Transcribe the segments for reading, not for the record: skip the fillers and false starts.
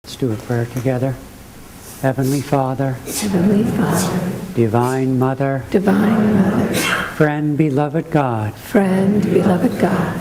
Let's do a prayer together. Heavenly Father, Heavenly Father, Divine Mother, Divine Mother, Friend, beloved God, Friend, beloved God,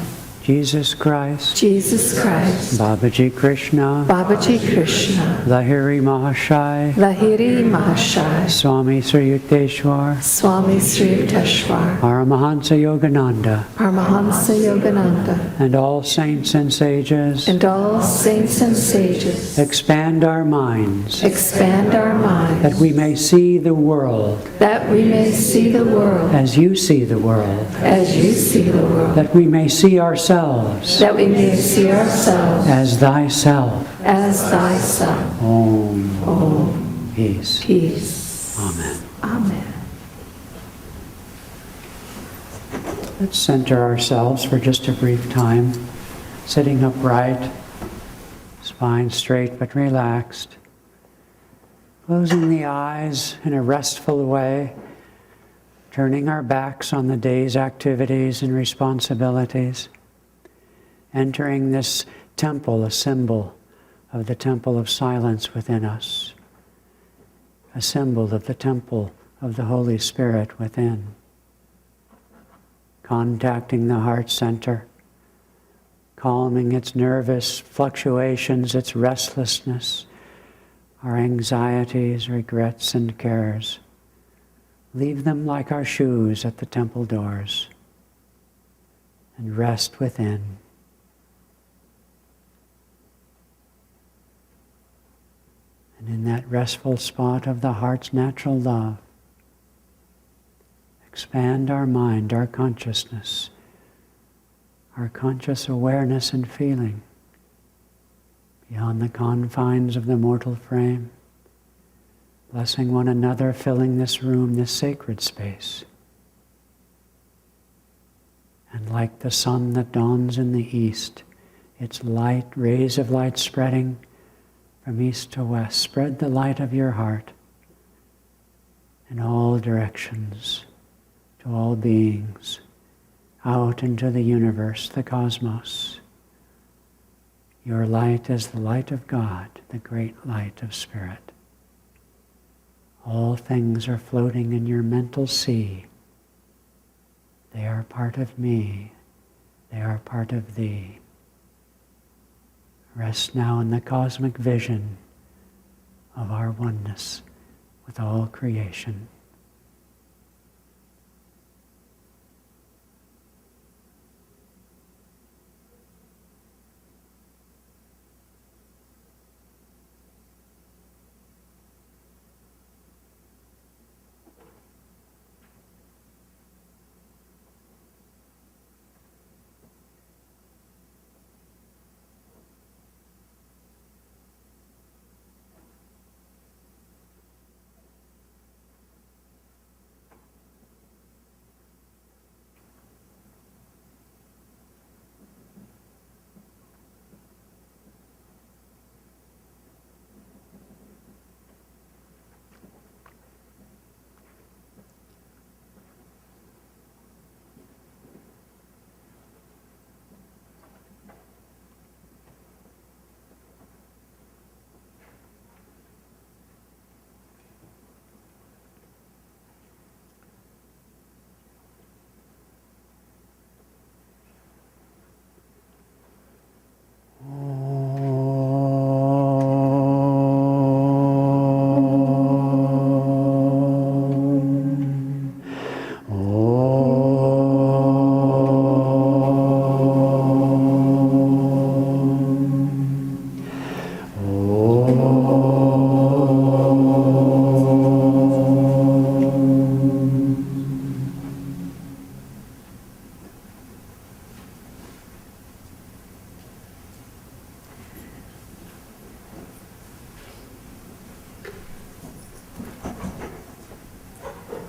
Jesus Christ, Jesus Christ, Babaji Krishna, Babaji Krishna, Lahiri Mahashai, Lahiri Mahashai, Swami Sri Yukteswar, Swami Sri Yukteswar, Paramahansa Yogananda, Paramahansa Yogananda, and all saints and sages, and all saints and sages, expand our minds, expand our minds, that we may see the world that we may see the world as you see the world, as you see the world, that we may see ourselves that we may see ourselves as thyself. as thyself. Om. Om. Peace. Peace. Amen. Amen. Let's center ourselves for just a brief time, sitting upright, spine straight but relaxed, closing the eyes in a restful way, turning our backs on the day's activities and responsibilities, entering this temple, a symbol of the temple of silence within us, a symbol of the temple of the Holy Spirit within. Contacting the heart center, calming its nervous fluctuations, its restlessness, our anxieties, regrets, and cares. Leave them like our shoes at the temple doors and rest within. And in that restful spot of the heart's natural love, expand our mind, our consciousness, our conscious awareness and feeling beyond the confines of the mortal frame, blessing one another, filling this room, this sacred space. And like the sun that dawns in the east, its light, rays of light spreading from east to west, spread the light of your heart in all directions, to all beings, out into the universe, the cosmos. Your light is the light of God, the great light of Spirit. All things are floating in your mental sea. They are part of me. They are part of thee. Rest now in the cosmic vision of our oneness with all creation.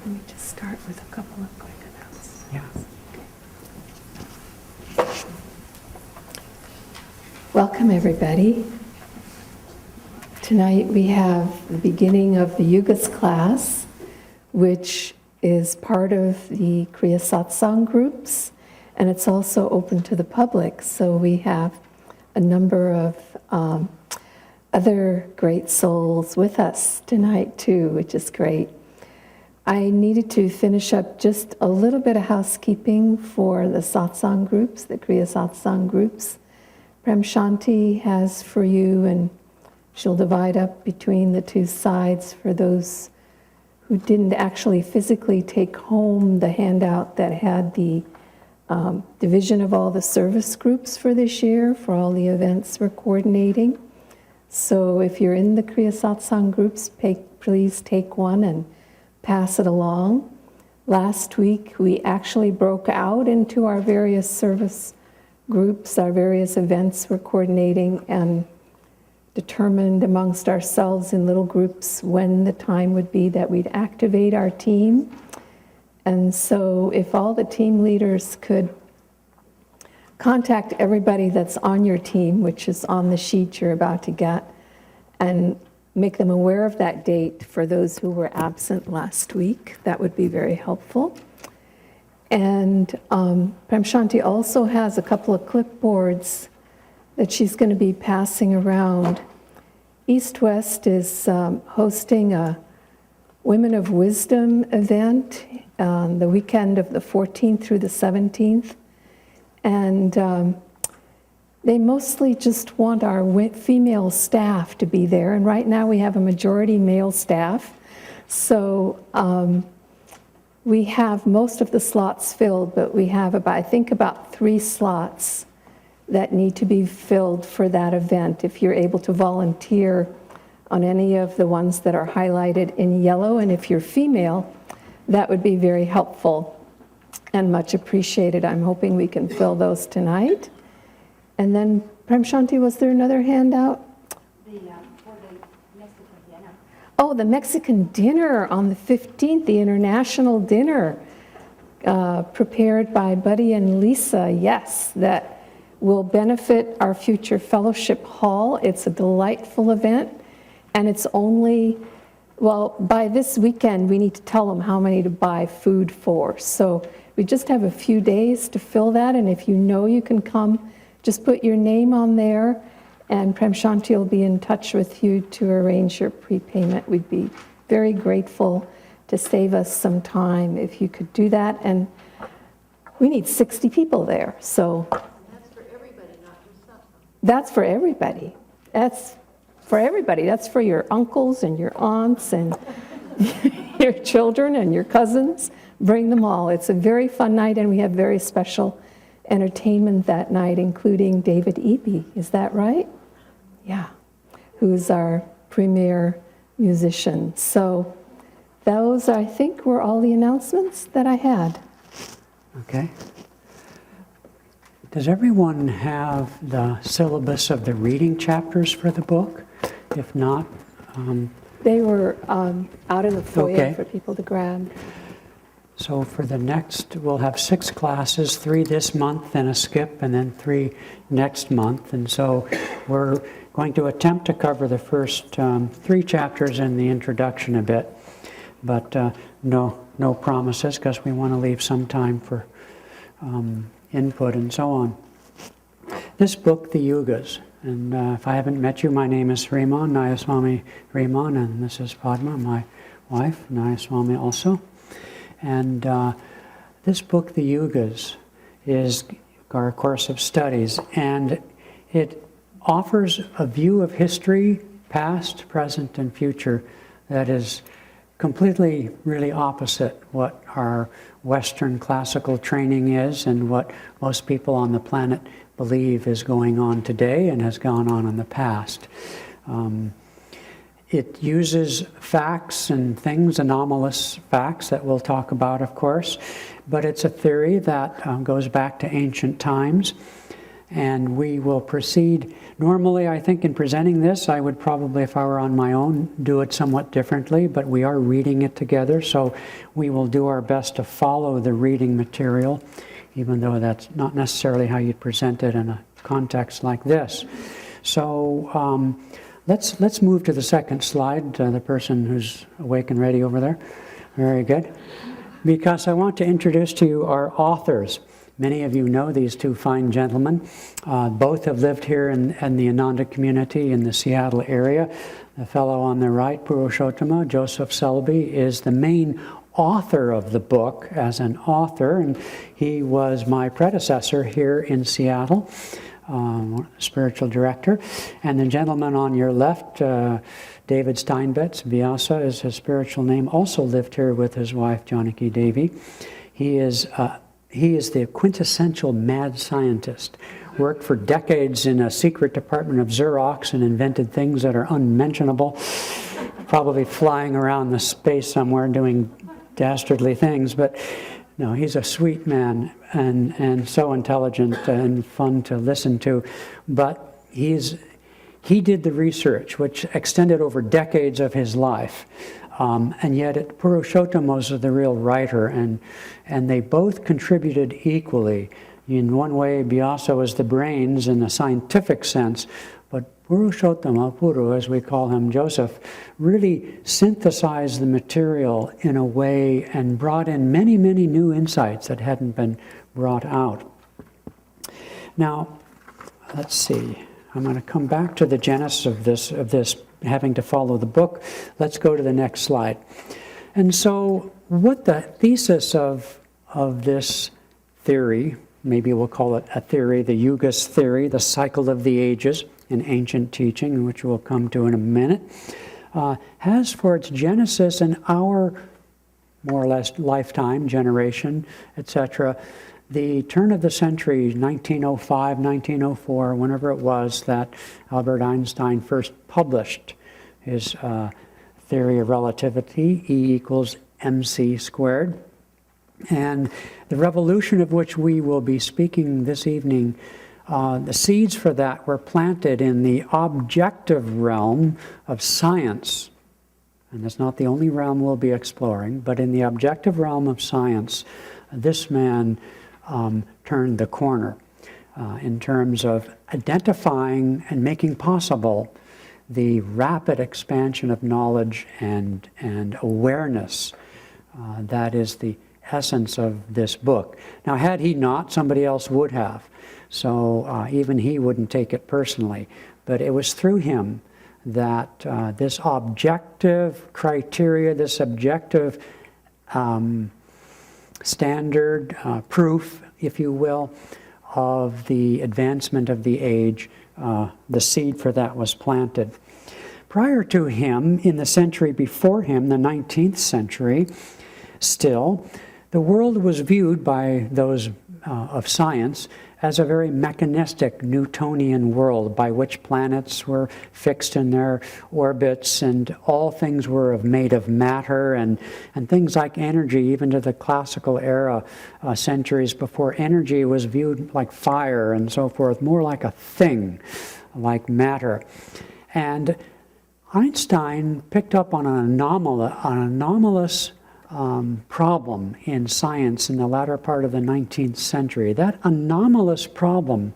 Let me just start with a couple of quick announcements. Yeah. Welcome, everybody. Tonight we have the beginning of the Yugas Class, which is part of the Kriya Satsang groups, and it's also open to the public. So we have a number of other great souls with us tonight too, which is great. I needed to finish up just a little bit of housekeeping for the satsang groups, the Kriya satsang groups. Prem Shanti has for you, and she'll divide up between the two sides for those who didn't actually physically take home the handout that had the division of all the service groups for this year, for all the events we're coordinating. So if you're in the Kriya Satsang groups, please take one and pass it along. Last week, we actually broke out into our various service groups, our various events we're coordinating, and determined amongst ourselves in little groups when the time would be that we'd activate our team. And so if all the team leaders could contact everybody that's on your team, which is on the sheet you're about to get, and make them aware of that date for those who were absent last week, that would be very helpful. And Prem Shanti also has a couple of clipboards that she's going to be passing around. East West is hosting a Women of Wisdom event on the weekend of the 14th through the 17th. And they mostly just want our female staff to be there. And right now we have a majority male staff. So we have most of the slots filled, but we have I think about 3 slots that need to be filled for that event. If you're able to volunteer on any of the ones that are highlighted in yellow, and if you're female, that would be very helpful and much appreciated. I'm hoping we can fill those tonight. And then, Prem Shanti, was there another handout? For the Mexican dinner. Oh, the Mexican dinner on the 15th, the international dinner prepared by Buddy and Lisa. Yes, that will benefit our future fellowship hall. It's a delightful event, and it's only, well, by this weekend, we need to tell them how many to buy food for. So we just have a few days to fill that, and if you know you can come, just put your name on there, and Prem Shanti will be in touch with you to arrange your prepayment. We'd be very grateful to save us some time if you could do that. And we need 60 people there, so. That's for everybody, not just some. That's for everybody. That's for everybody. That's for your uncles and your aunts and your children and your cousins. Bring them all. It's a very fun night, and we have very special entertainment that night, including David Eby. Is that right? Yeah. Who's our premier musician. So those, I think, were all the announcements that I had. Okay. Does everyone have the syllabus of the reading chapters for the book? If not, They were out in the foyer Okay. for people to grab. so for the next, we'll have 6 classes, 3 this month, then a skip, and then 3 next month. And so we're going to attempt to cover the first 3 chapters in the introduction a bit, but no promises, because we want to leave some time for input and so on. This book, The Yugas, and if I haven't met you, my name is Sriman, Nayaswami Sriman, and this is Padma, my wife, Nayaswami also. And this book, The Yugas, is our course of studies, and it offers a view of history, past, present, and future, that is completely really opposite what our Western classical training is and what most people on the planet believe is going on today and has gone on in the past. It uses facts and things, anomalous facts that we'll talk about, of course, but it's a theory that goes back to ancient times. And we will proceed. Normally, I think in presenting this, I would probably, if I were on my own, do it somewhat differently, but we are reading it together, so we will do our best to follow the reading material, even though that's not necessarily how you'd present it in a context like this. So let's move to the second slide, the person who's awake and ready over there. Very good. Because I want to introduce to you our authors. Many of you know these two fine gentlemen. Both have lived here in the Ananda community in the Seattle area. The fellow on the right, Purushottama, Joseph Selby, is the main author of the book as an author, and he was my predecessor here in Seattle, spiritual director. And the gentleman on your left, David Steinbetz, Vyasa is his spiritual name, also lived here with his wife, Janaki Devi. He is the quintessential mad scientist. Worked for decades in a secret department of Xerox and invented things that are unmentionable, probably flying around the space somewhere doing dastardly things. But no, he's a sweet man and so intelligent and fun to listen to. But he did the research, which extended over decades of his life. And yet Purushottama was the real writer, and they both contributed equally. In one way, Vyasa was the brains in a scientific sense, but Purushottama, Puru as we call him, Joseph, really synthesized the material in a way and brought in many, many new insights that hadn't been brought out. Now, let's see. I'm going to come back to the genesis of this having to follow the book. Let's go to the next slide. And so what the thesis of this theory, maybe we'll call it a theory, the Yugas theory, the cycle of the ages in ancient teaching, which we'll come to in a minute, has for its genesis in our more or less lifetime, generation, etc., the turn of the century, 1905, 1904, whenever it was that Albert Einstein first published his theory of relativity, E equals mc squared. And the revolution of which we will be speaking this evening, the seeds for that were planted in the objective realm of science. And that's not the only realm we'll be exploring, but in the objective realm of science, this man turned the corner in terms of identifying and making possible the rapid expansion of knowledge and awareness. That is the essence of this book. Now, had he not, somebody else would have. So even he wouldn't take it personally. But it was through him that this objective criteria, this objective standard, proof, if you will, of the advancement of the age, the seed for that was planted. Prior to him, in the century before him, the 19th century, still, the world was viewed by those of science as a very mechanistic Newtonian world by which planets were fixed in their orbits and all things were made of matter and things like energy, even to the classical era, centuries before, energy was viewed like fire and so forth, more like a thing, like matter. And Einstein picked up on an anomalous problem in science in the latter part of the 19th century. That anomalous problem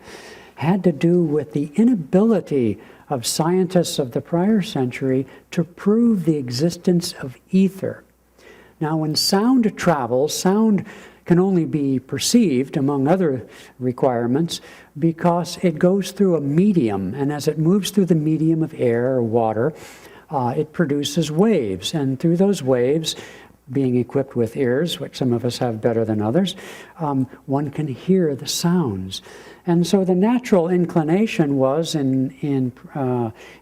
had to do with the inability of scientists of the prior century to prove the existence of ether. Now, when sound travels, sound can only be perceived, among other requirements, because it goes through a medium, and as it moves through the medium of air or water, it produces waves, and through those waves, being equipped with ears, which some of us have better than others, one can hear the sounds. And so the natural inclination was in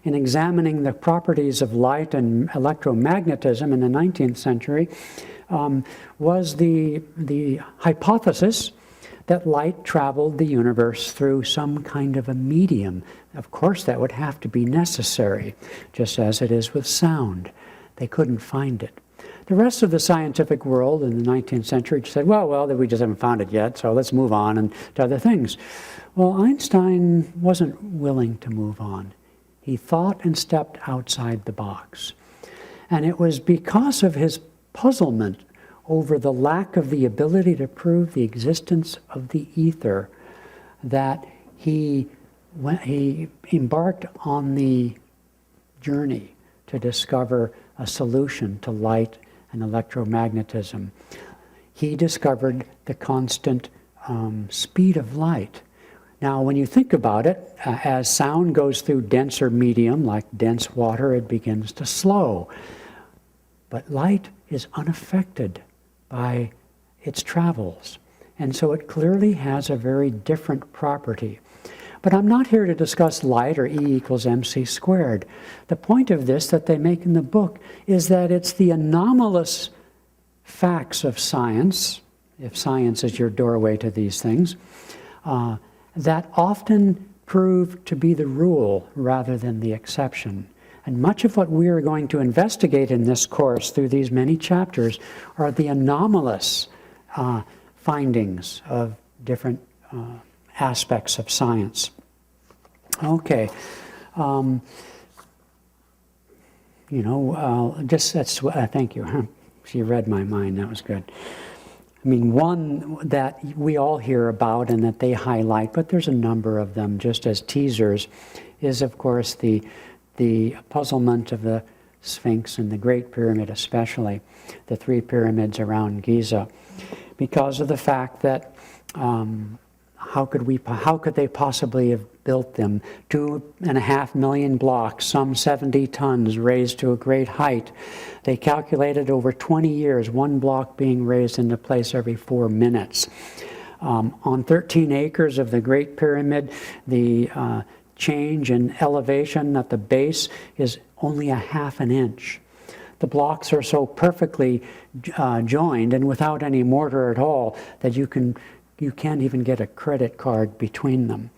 examining the properties of light and electromagnetism in the 19th century, was the hypothesis that light traveled the universe through some kind of a medium. Of course, that would have to be necessary, just as it is with sound. They couldn't find it. The rest of the scientific world in the 19th century said, well, we just haven't found it yet, so let's move on and to other things. Well, Einstein wasn't willing to move on. He thought and stepped outside the box. And it was because of his puzzlement over the lack of the ability to prove the existence of the ether that he embarked on the journey to discover a solution to light and electromagnetism. He discovered the constant speed of light. Now, when you think about it, as sound goes through denser medium, like dense water, it begins to slow. But light is unaffected by its travels. And so it clearly has a very different property. But I'm not here to discuss light or E equals mc squared. The point of this that they make in the book is that it's the anomalous facts of science, if science is your doorway to these things, that often prove to be the rule rather than the exception. And much of what we are going to investigate in this course through these many chapters are the anomalous findings of different aspects of science. Okay. Thank you. She read my mind. That was good. I mean, one that we all hear about and that they highlight, but there's a number of them just as teasers, is of course the puzzlement of the Sphinx and the Great Pyramid especially, the three pyramids around Giza, because of the fact that how could they possibly have built them? 2.5 million blocks, some 70 tons, raised to a great height. They calculated over 20 years, one block being raised into place every 4 minutes. On 13 acres of the Great Pyramid, the change in elevation at the base is only 1/2 inch. The blocks are so perfectly joined and without any mortar at all that you can't even get a credit card between them.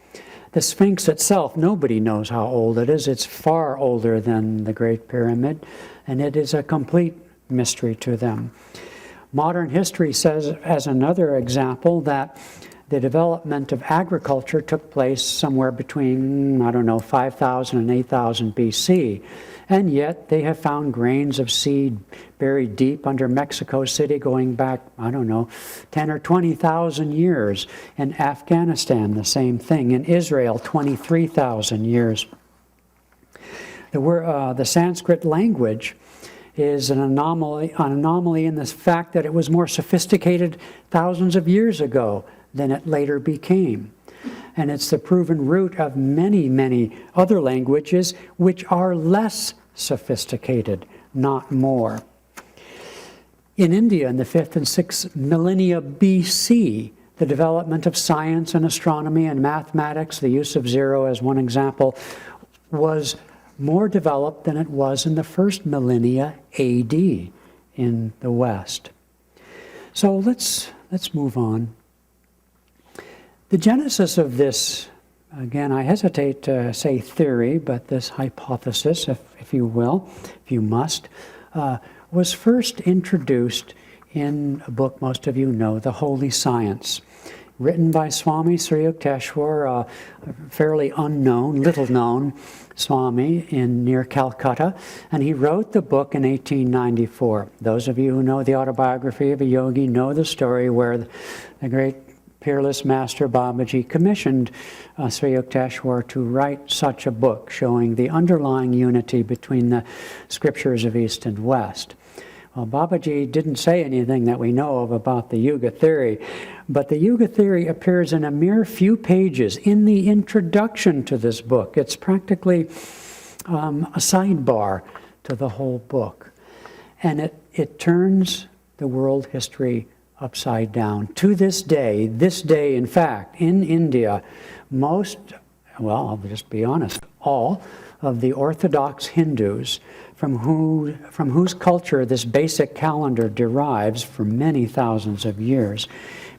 The Sphinx itself, nobody knows how old it is. It's far older than the Great Pyramid, and it is a complete mystery to them. Modern history says, as another example, that the development of agriculture took place somewhere between, 5,000 and 8,000 BC. And yet they have found grains of seed buried deep under Mexico City going back, 10 or 20,000 years. In Afghanistan, the same thing. In Israel, 23,000 years. The Sanskrit language is an anomaly in the fact that it was more sophisticated thousands of years ago than it later became. And it's the proven root of many, many other languages which are less sophisticated, not more. In India, in the 5th and 6th millennia BC, the development of science and astronomy and mathematics, the use of zero as one example, was more developed than it was in the 1st millennia AD in the West. So let's move on. The genesis of this, again, I hesitate to say theory, but this hypothesis, if you will, if you must, was first introduced in a book most of you know, The Holy Science, written by Swami Sri Yukteswar, a fairly unknown, little-known Swami near Calcutta, and he wrote the book in 1894. Those of you who know the autobiography of a yogi know the story where the great peerless master Babaji commissioned Sri Yukteswar to write such a book showing the underlying unity between the scriptures of East and West. Well, Babaji didn't say anything that we know of about the Yuga theory, but the Yuga theory appears in a mere few pages in the introduction to this book. It's practically a sidebar to the whole book. And it turns the world history upside down. To this day, in fact, in India, I'll just be honest, all of the Orthodox Hindus from whose culture this basic calendar derives for many thousands of years,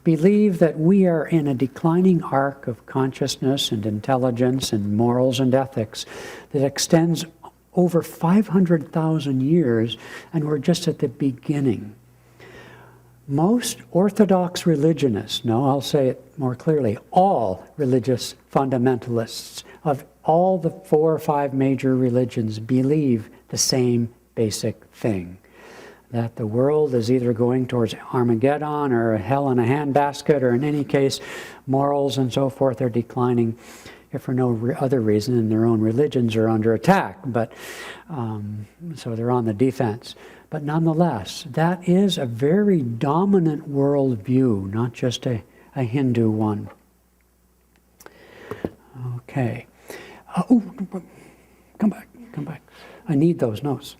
believe that we are in a declining arc of consciousness and intelligence and morals and ethics that extends over 500,000 years, and we're just at the beginning. Most Orthodox religionists, I'll say it more clearly, all religious fundamentalists of all the 4 or 5 major religions believe the same basic thing, that the world is either going towards Armageddon or hell in a handbasket, or in any case, morals and so forth are declining, if for no other reason than their own religions are under attack, but so they're on the defense. But nonetheless, that is a very dominant worldview, not just a a Hindu one. Okay. Come back. I need those notes.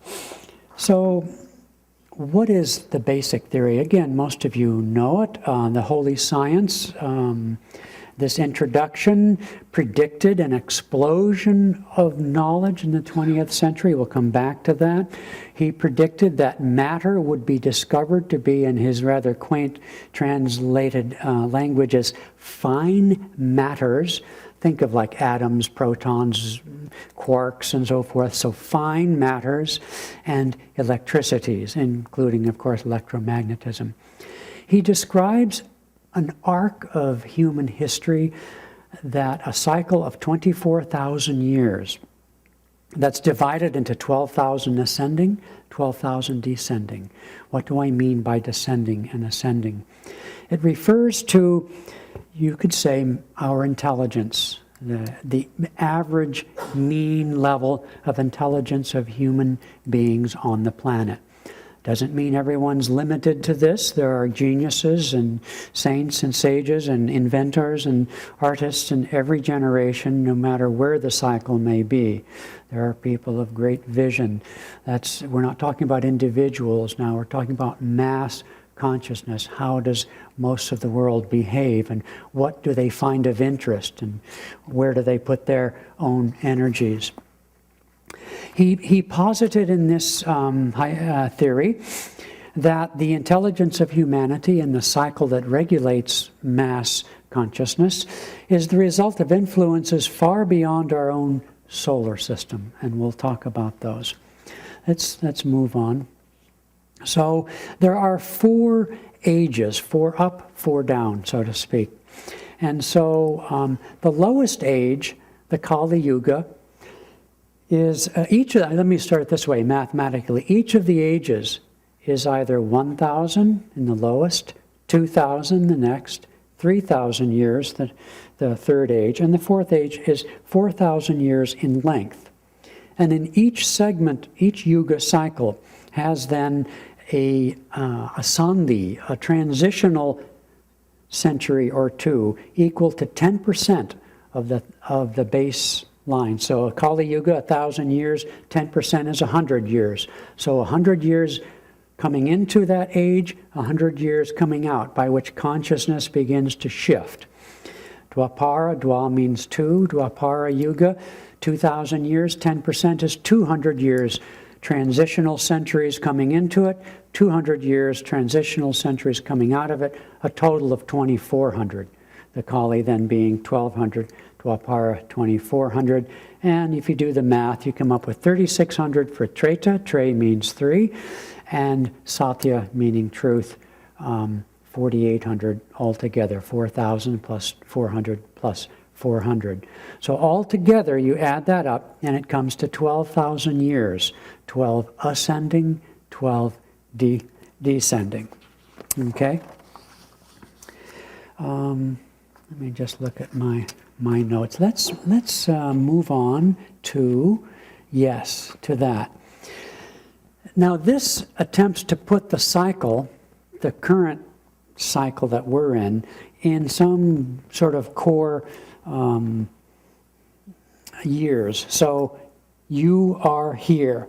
So, what is the basic theory? Again, most of you know it. The holy science, this introduction predicted an explosion of knowledge in the 20th century. We'll come back to that. He predicted that matter would be discovered to be, in his rather quaint translated language, as fine matters. Think of like atoms, protons, quarks, and so forth. So fine matters and electricities, including, of course, electromagnetism. He describes an arc of human history, that a cycle of 24,000 years, that's divided into 12,000 ascending, 12,000 descending. What do I mean by descending and ascending? It refers to, you could say, our intelligence, the average mean level of intelligence of human beings on the planet. Doesn't mean everyone's limited to this. There are geniuses and saints and sages and inventors and artists in every generation, no matter where the cycle may be. There are people of great vision. We're not talking about individuals now, we're talking about mass consciousness. How does most of the world behave, and what do they find of interest, and where do they put their own energies? He posited in this theory that the intelligence of humanity and the cycle that regulates mass consciousness is the result of influences far beyond our own solar system, and we'll talk about those. Let's move on. So there are 4 ages, 4 up, 4 down, so to speak. And so the lowest age, the Kali Yuga, is let me start this way mathematically. Each of the ages is either 1,000 in the lowest, 2,000 the next, 3,000 years the third age, and the fourth age is 4,000 years in length. And in each segment, each yuga cycle has then a sandhi, a transitional century or two, equal to 10% of the base line. So a Kali Yuga, 1,000 years, 10% is 100 years. So 100 years coming into that age, 100 years coming out, by which consciousness begins to shift. Dwapara, Dwa means 2, Dwapara Yuga, 2,000 years, 10% is 200 years. Transitional centuries coming into it, 200 years, transitional centuries coming out of it, a total of 2,400. The Kali then being 1,200, Dwapara 2,400. And if you do the math, you come up with 3,600 for Treta. Tre means 3. And Satya meaning truth, 4,800 altogether. 4,000 plus 400 plus 400. So altogether, you add that up, and it comes to 12,000 years. 12 ascending, 12 descending. Okay? Let me just look at my notes. Let's move on to that. Now, this attempts to put the cycle, the current cycle that we're in some sort of core years. So you are here.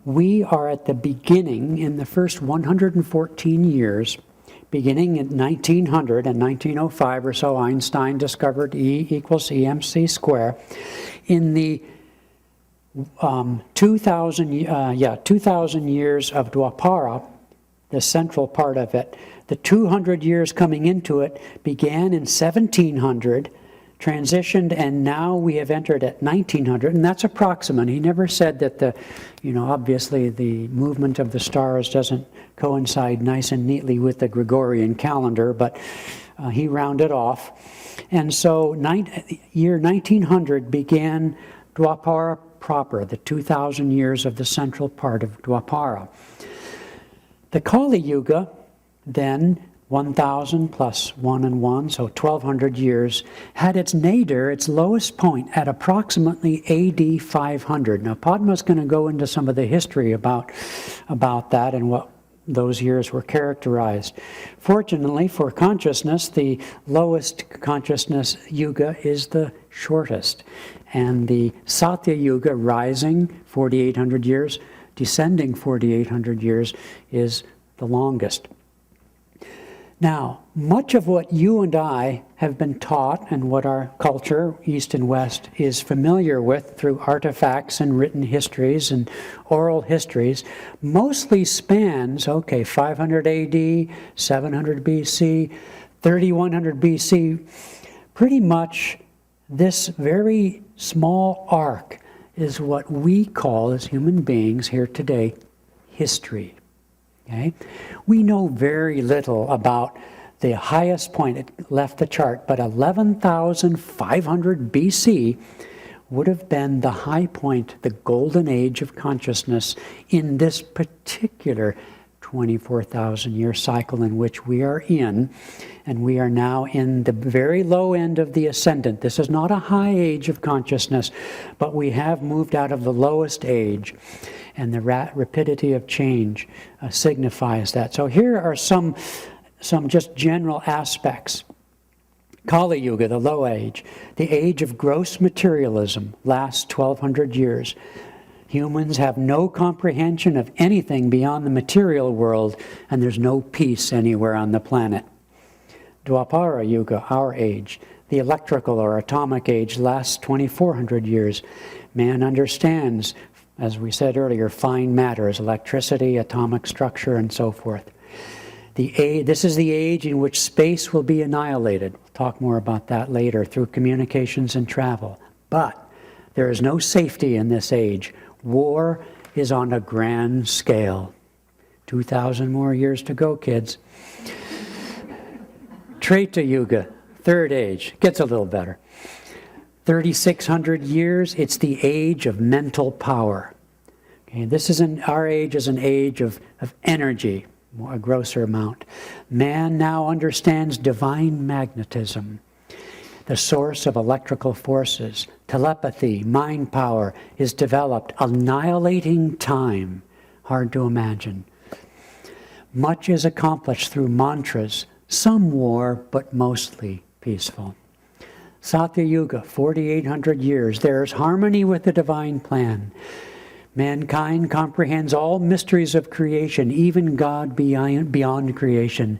We are at the beginning, in the first 114 years, beginning in 1900 and 1905 or so, Einstein discovered E equals EMC square. In the 2,000 years of Dwapara, the central part of it, the 200 years coming into it began in 1700, transitioned, and now we have entered at 1900, and that's approximate. He never said that obviously the movement of the stars doesn't coincide nice and neatly with the Gregorian calendar, but he rounded off. And so year 1900 began Dwapara proper, the 2,000 years of the central part of Dwapara. The Kali Yuga, then 1,000 plus 1 and 1, so 1,200 years, had its nadir, its lowest point, at approximately AD 500. Now, Padma's going to go into some of the history about that and those years were characterized. Fortunately for consciousness, the lowest consciousness yuga is the shortest. And the Satya Yuga, rising 4,800 years, descending 4,800 years, is the longest. Now, much of what you and I have been taught and what our culture, East and West, is familiar with through artifacts and written histories and oral histories, mostly spans, 500 AD, 700 BC, 3100 BC. Pretty much this very small arc is what we call, as human beings here today, history. Okay? We know very little about the highest point. It left the chart, but 11,500 BC would have been the high point, the golden age of consciousness in this particular 24,000-year cycle in which we are in. And we are now in the very low end of the ascendant. This is not a high age of consciousness, but we have moved out of the lowest age. And the rapidity of change signifies that. So here are some just general aspects. Kali Yuga, the low age, the age of gross materialism, lasts 1,200 years. Humans have no comprehension of anything beyond the material world, and there's no peace anywhere on the planet. Dwapara Yuga, our age, the electrical or atomic age, lasts 2,400 years. Man understands, as we said earlier, fine matters, electricity, atomic structure, and so forth. This is the age in which space will be annihilated. We'll talk more about that later through communications and travel. But there is no safety in this age. War is on a grand scale. 2,000 more years to go, kids. Treta Yuga, third age, gets a little better. 3,600 years, it's the age of mental power. Okay, our age is an age of energy, a grosser amount. Man now understands divine magnetism, the source of electrical forces. Telepathy, mind power is developed, annihilating time. Hard to imagine. Much is accomplished through mantras, some war, but mostly peaceful. Satya Yuga, 4,800 years. There's harmony with the divine plan. Mankind comprehends all mysteries of creation, even God beyond creation.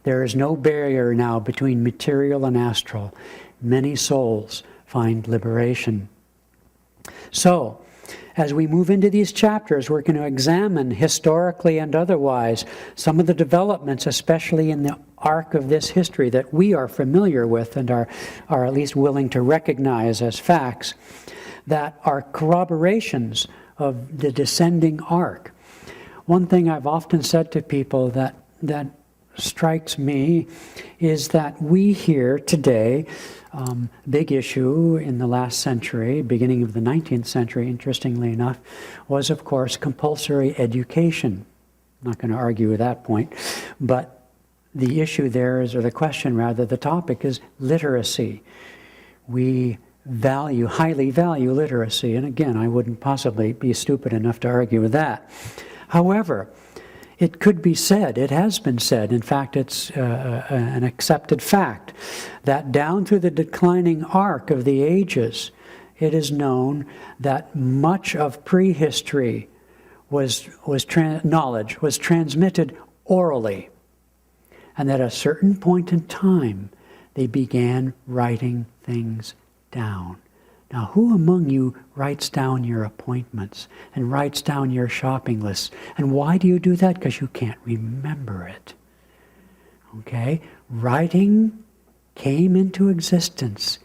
There is no barrier now between material and astral. Many souls find liberation. So, as we move into these chapters, we're going to examine historically and otherwise some of the developments, especially in the arc of this history that we are familiar with and are at least willing to recognize as facts, that are corroborations of the descending arc. One thing I've often said to people that strikes me is that we here today, big issue in the last century, beginning of the 19th century, interestingly enough, was of course compulsory education. I'm not going to argue with that point, but the issue there is, or the question rather, the topic is literacy. We highly value literacy, and again, I wouldn't possibly be stupid enough to argue with that. However, it could be said, it has been said, in fact it's an accepted fact, that down through the declining arc of the ages, it is known that much of prehistory knowledge was transmitted orally, and that at a certain point in time, they began writing things down. Now, who among you writes down your appointments and writes down your shopping lists? And why do you do that? Because you can't remember it. Okay? Writing came into existence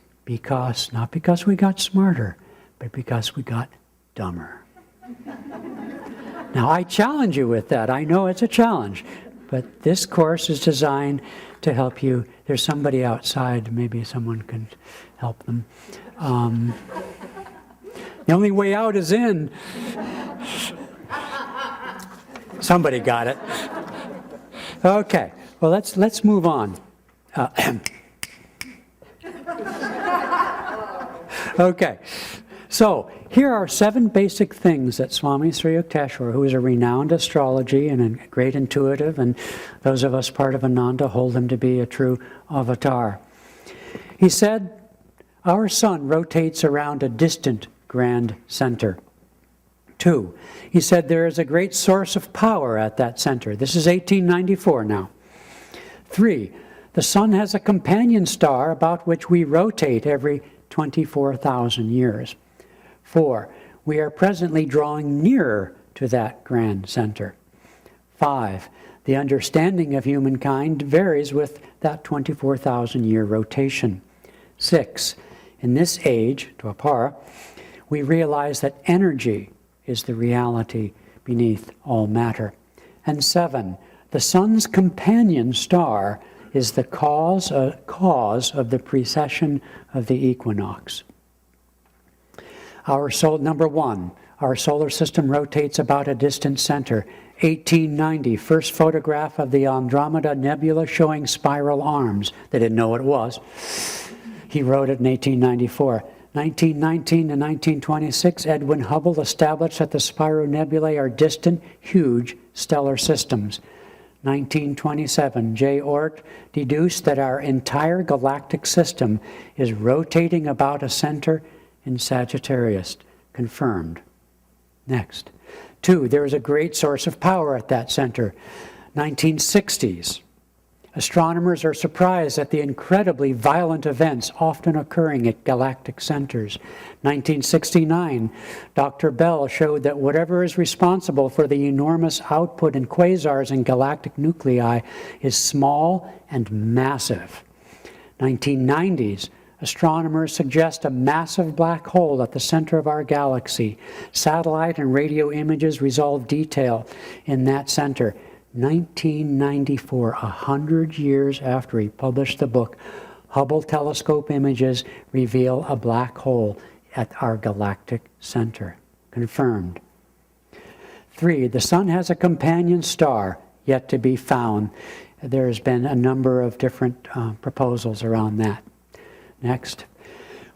not because we got smarter, but because we got dumber. Now, I challenge you with that. I know it's a challenge, but this course is designed to help you. There's somebody outside, maybe someone can help them. The only way out is in. Somebody got it. Okay, well let's move on. Okay, So, here are 7 basic things that Swami Sri Yukteswar, who is a renowned astrology and a great intuitive, and those of us part of Ananda hold him to be a true avatar. He said, our sun rotates around a distant grand center. 2, he said there is a great source of power at that center. This is 1894 now. 3, the sun has a companion star about which we rotate every 24,000 years. 4, we are presently drawing nearer to that grand center. 5, the understanding of humankind varies with that 24,000-year rotation. 6, in this age, Dwapara, we realize that energy is the reality beneath all matter. And 7, the sun's companion star is the cause of the precession of the equinox. Number 1, our solar system rotates about a distant center. 1890, first photograph of the Andromeda Nebula showing spiral arms. They didn't know what it was. He wrote it in 1894. 1919 to 1926, Edwin Hubble established that the spiral nebulae are distant, huge stellar systems. 1927, J. Oort deduced that our entire galactic system is rotating about a center in Sagittarius. Confirmed. Next. 2, there is a great source of power at that center. 1960s. Astronomers are surprised at the incredibly violent events often occurring at galactic centers. 1969, Dr. Bell showed that whatever is responsible for the enormous output in quasars and galactic nuclei is small and massive. 1990s, astronomers suggest a massive black hole at the center of our galaxy. Satellite and radio images resolve detail in that center. 1994, 100 years after he published the book, Hubble telescope images reveal a black hole at our galactic center. Confirmed. 3, the sun has a companion star yet to be found. There's been a number of different proposals around that. Next.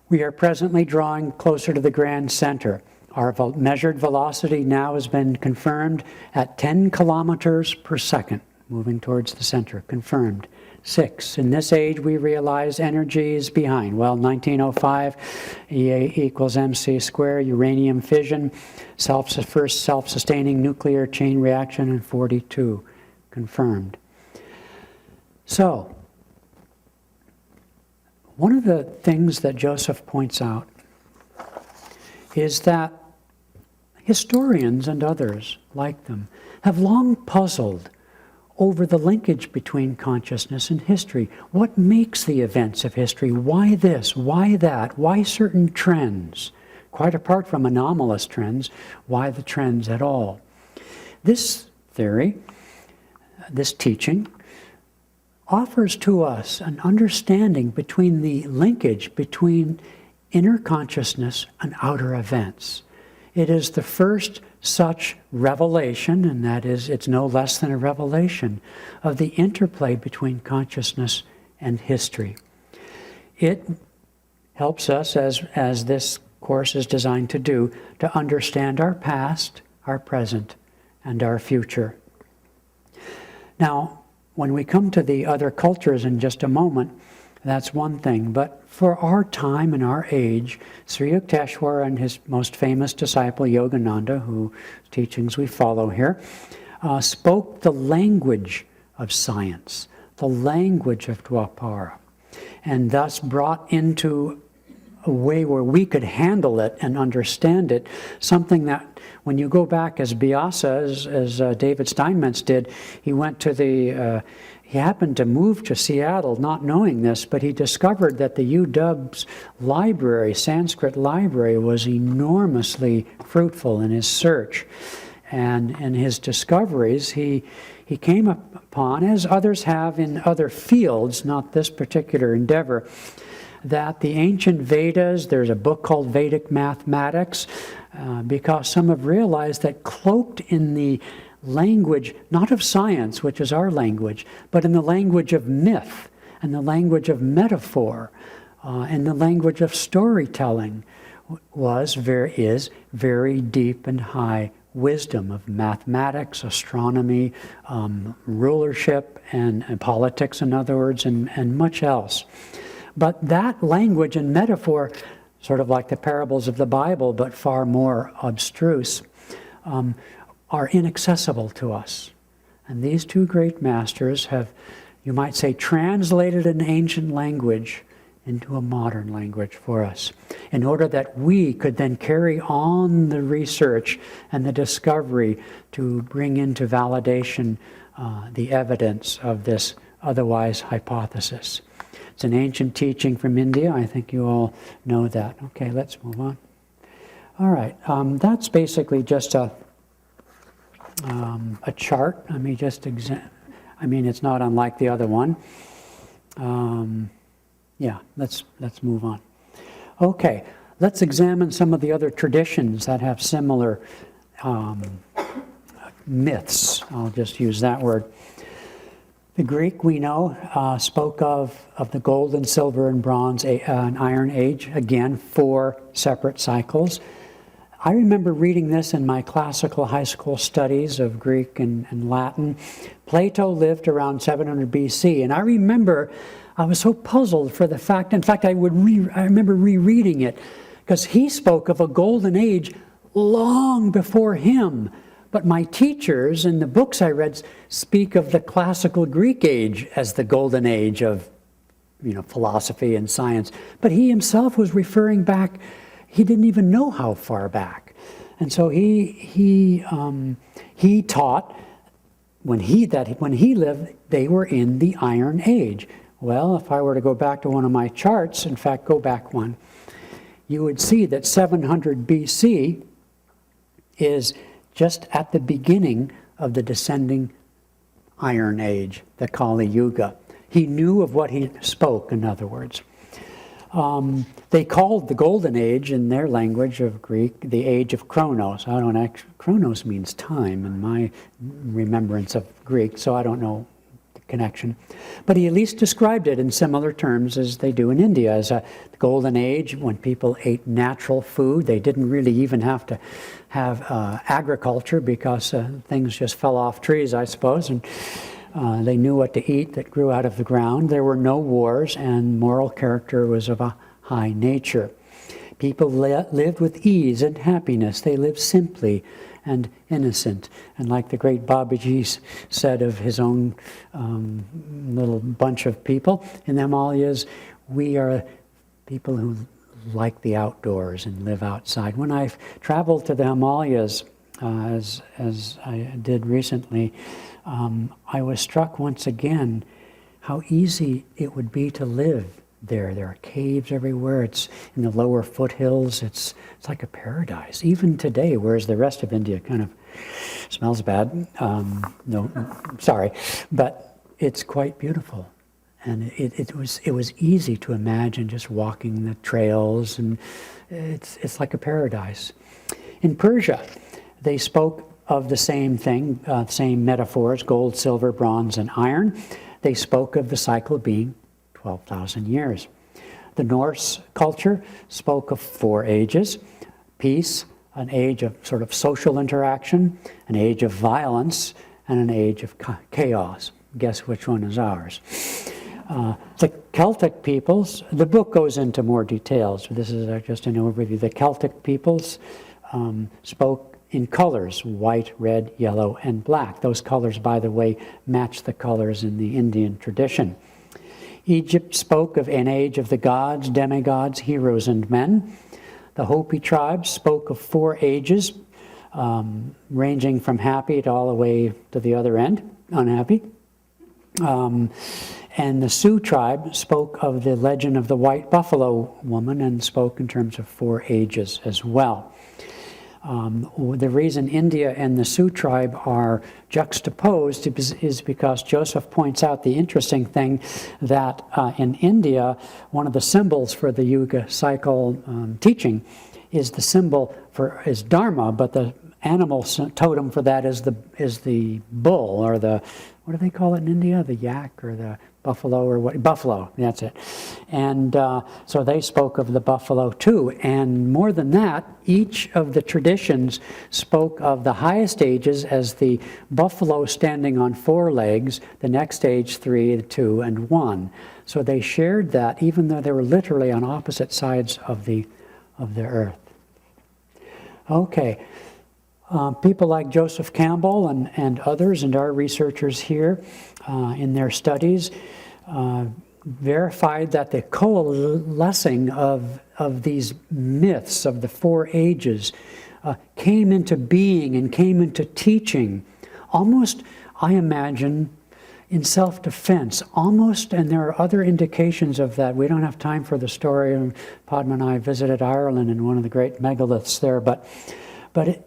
We are presently drawing closer to the grand center. Our measured velocity now has been confirmed at 10 kilometers per second, moving towards the center. Confirmed. 6, in this age we realize energy is behind. Well, 1905, EA equals MC squared, uranium fission, first self-sustaining nuclear chain reaction in 42. Confirmed. So, one of the things that Joseph points out is that historians and others like them have long puzzled over the linkage between consciousness and history. What makes the events of history? Why this? Why that? Why certain trends? Quite apart from anomalous trends, why the trends at all? This theory, this teaching, offers to us an understanding between the linkage between inner consciousness and outer events. It is the first such revelation, and that is, it's no less than a revelation, of the interplay between consciousness and history. It helps us, as this course is designed to do, to understand our past, our present, and our future. Now, when we come to the other cultures in just a moment, that's one thing. But for our time and our age, Sri Yukteswar and his most famous disciple, Yogananda, whose teachings we follow here, spoke the language of science, the language of Dwapara, and thus brought into a way where we could handle it and understand it, something that when you go back as Vyasa, as David Steinmetz did, he went to he happened to move to Seattle not knowing this, but he discovered that the UW's library, Sanskrit library, was enormously fruitful in his search. And in his discoveries, he came upon, as others have in other fields, not this particular endeavor, that the ancient Vedas, there's a book called Vedic Mathematics, because some have realized that cloaked in the language, not of science, which is our language, but in the language of myth, and the language of metaphor, and the language of storytelling, is very deep and high wisdom of mathematics, astronomy, rulership, and politics, in other words, and much else. But that language and metaphor, sort of like the parables of the Bible, but far more abstruse, are inaccessible to us. And these two great masters have, you might say, translated an ancient language into a modern language for us, in order that we could then carry on the research and the discovery to bring into validation the evidence of this otherwise hypothesis. It's an ancient teaching from India. I think you all know that. Okay, let's move on. All right, that's basically just a chart. Let me just it's not unlike the other one. Yeah, let's move on. Okay, let's examine some of the other traditions that have similar myths. I'll just use that word. The Greek, we know, spoke of the gold and silver and bronze and iron age, again, 4 separate cycles. I remember reading this in my classical high school studies of Greek and Latin. Plato lived around 700 BC, and I remember I was so puzzled for the fact, in fact, I remember rereading it, because he spoke of a golden age long before him. But my teachers in the books I read speak of the classical Greek age as the golden age of, philosophy and science. But he himself was referring back, he didn't even know how far back. And so he taught when he lived, they were in the Iron Age. Well, if I were to go back to one of my charts, in fact, go back one, you would see that 700 BC is just at the beginning of the descending Iron Age, the Kali Yuga. He knew of what he spoke, in other words. They called the Golden Age, in their language of Greek, the age of Chronos. Chronos means time in my remembrance of Greek, so I don't know the connection. But he at least described it in similar terms as they do in India, as a golden age when people ate natural food. They didn't really even have to have agriculture because things just fell off trees, I suppose, and they knew what to eat that grew out of the ground. There were no wars, and moral character was of a high nature. People lived with ease and happiness. They lived simply and innocent. And like the great Babaji said of his own little bunch of people in the Himalayas, we are people who like the outdoors and live outside. When I've traveled to the Himalayas, as I did recently, I was struck once again how easy it would be to live there. There are caves everywhere. It's in the lower foothills. It's like a paradise. Even today, whereas the rest of India kind of smells bad. No, sorry, but it's quite beautiful. And it was easy to imagine just walking the trails, and it's like a paradise. In Persia, they spoke of the same thing, same metaphors, gold, silver, bronze, and iron. They spoke of the cycle being 12,000 years. The Norse culture spoke of 4 ages: peace, an age of sort of social interaction, an age of violence, and an age of chaos. Guess which one is ours? The Celtic peoples, the book goes into more details. This is just an overview. The Celtic peoples spoke in colors: white, red, yellow, and black. Those colors, by the way, match the colors in the Indian tradition. Egypt spoke of an age of the gods, demigods, heroes, and men. The Hopi tribes spoke of 4 ages, ranging from happy to all the way to the other end, unhappy. And the Sioux tribe spoke of the legend of the white buffalo woman and spoke in terms of 4 ages as well. The reason India and the Sioux tribe are juxtaposed is because Joseph points out the interesting thing that in India, one of the symbols for the Yuga cycle teaching is the symbol is Dharma, but the animal totem for that is the bull, or the, what do they call it in India? The yak or the buffalo or what? Buffalo, that's it. And so they spoke of the buffalo too. And more than that, each of the traditions spoke of the highest ages as the buffalo standing on 4 legs, the next age 3, 2, and 1. So they shared that even though they were literally on opposite sides of the earth. Okay. People like Joseph Campbell and others, and our researchers here in their studies, verified that the coalescing of these myths of the 4 ages came into being and came into teaching almost, I imagine, in self-defense, almost, and there are other indications of that. We don't have time for the story, and Padma and I visited Ireland in one of the great megaliths there, but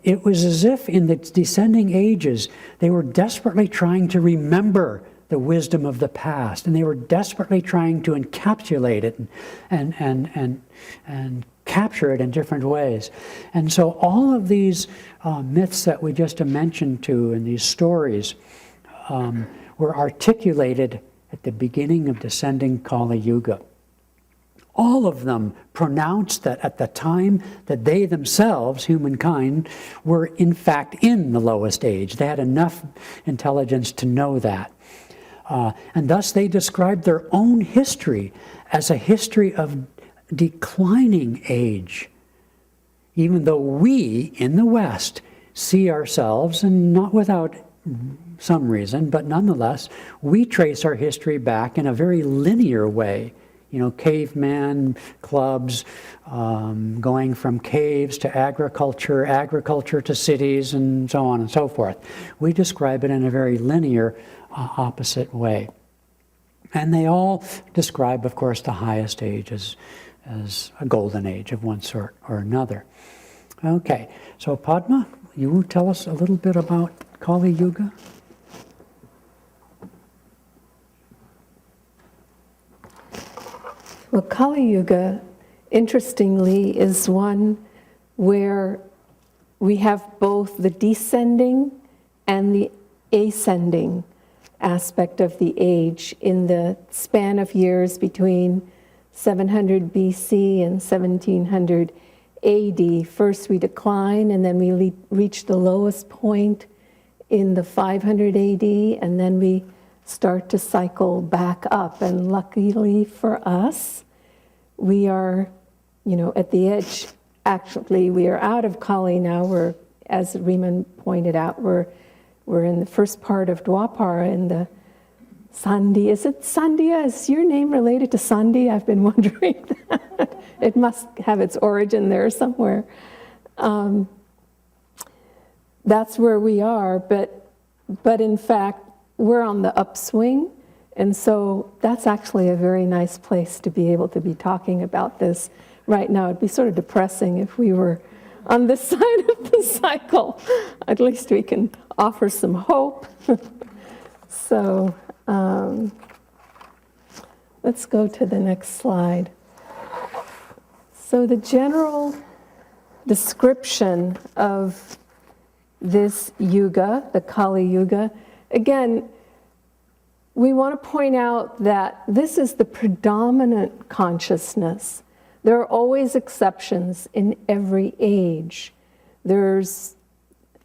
it was as if in the descending ages, they were desperately trying to remember the wisdom of the past, and they were desperately trying to encapsulate it and capture it in different ways. And so all of these myths that we just mentioned to, and these stories, were articulated at the beginning of descending Kali Yuga. All of them pronounced that at the time that they themselves, humankind, were in fact in the lowest age. They had enough intelligence to know that. And thus they described their own history as a history of declining age. Even though we, in the West, see ourselves, and not without some reason, but nonetheless, we trace our history back in a very linear way. You know, caveman clubs, going from caves to agriculture, agriculture to cities, and so on and so forth. We describe it in a very linear, opposite way. And they all describe, of course, the highest age as a golden age of one sort or another. Okay, so Padma, you will tell us a little bit about Kali Yuga? Well, Kali Yuga, interestingly, is one where we have both the descending and the ascending aspect of the age in the span of years between 700 BC and 1700 AD. First we decline, and then we reach the lowest point in the 500 AD, and then we start to cycle back up. And luckily for us, we are, at the edge. Actually, we are out of Kali now. We're, as Riemann pointed out, we're in the first part of Dwapara in the Sandhi. Is it Sandhya? Is your name related to Sandhi? I've been wondering that. It must have its origin there somewhere. That's where we are, but in fact, we're on the upswing, and so that's actually a very nice place to be able to be talking about this right now. It'd be sort of depressing if we were on this side of the cycle. At least we can offer some hope. So let's go to the next slide. So the general description of this yuga, the Kali Yuga, again, we want to point out that this is the predominant consciousness. There are always exceptions in every age. There's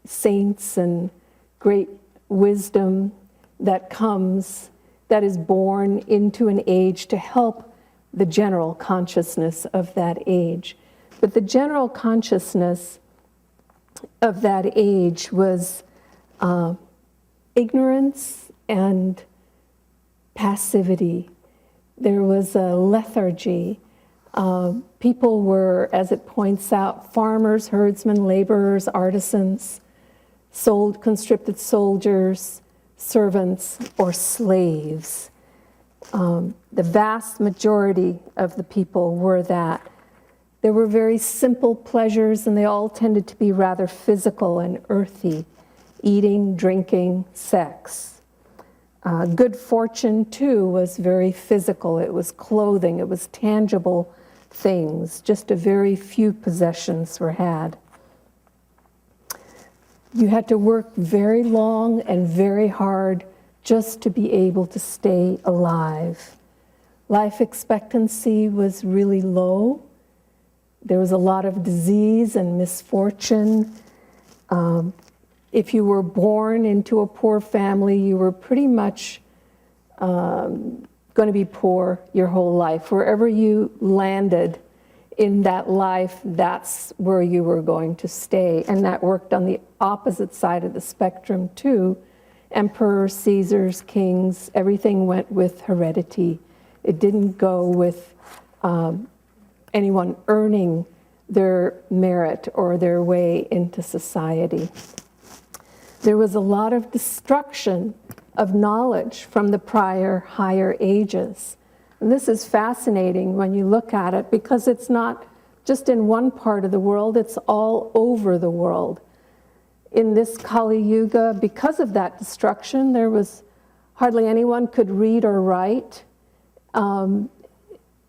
saints and great wisdom that comes, that is born into an age to help the general consciousness of that age. But the general consciousness of that age was ignorance and passivity. There was a lethargy. People were, as it points out, farmers, herdsmen, laborers, artisans, conscripted soldiers, servants, or slaves. The vast majority of the people were that. There were very simple pleasures, and they all tended to be rather physical and earthy: eating, drinking, sex. Good fortune, too, was very physical. It was clothing, it was tangible things. Just a very few possessions were had. You had to work very long and very hard just to be able to stay alive. Life expectancy was really low. There was a lot of disease and misfortune. If you were born into a poor family, you were pretty much going to be poor your whole life. Wherever you landed in that life, that's where you were going to stay. And that worked on the opposite side of the spectrum too. Emperors, Caesars, kings, everything went with heredity. It didn't go with anyone earning their merit or their way into society. There was a lot of destruction of knowledge from the prior higher ages. And this is fascinating when you look at it, because it's not just in one part of the world, it's all over the world. In this Kali Yuga, because of that destruction, there was hardly anyone could read or write. In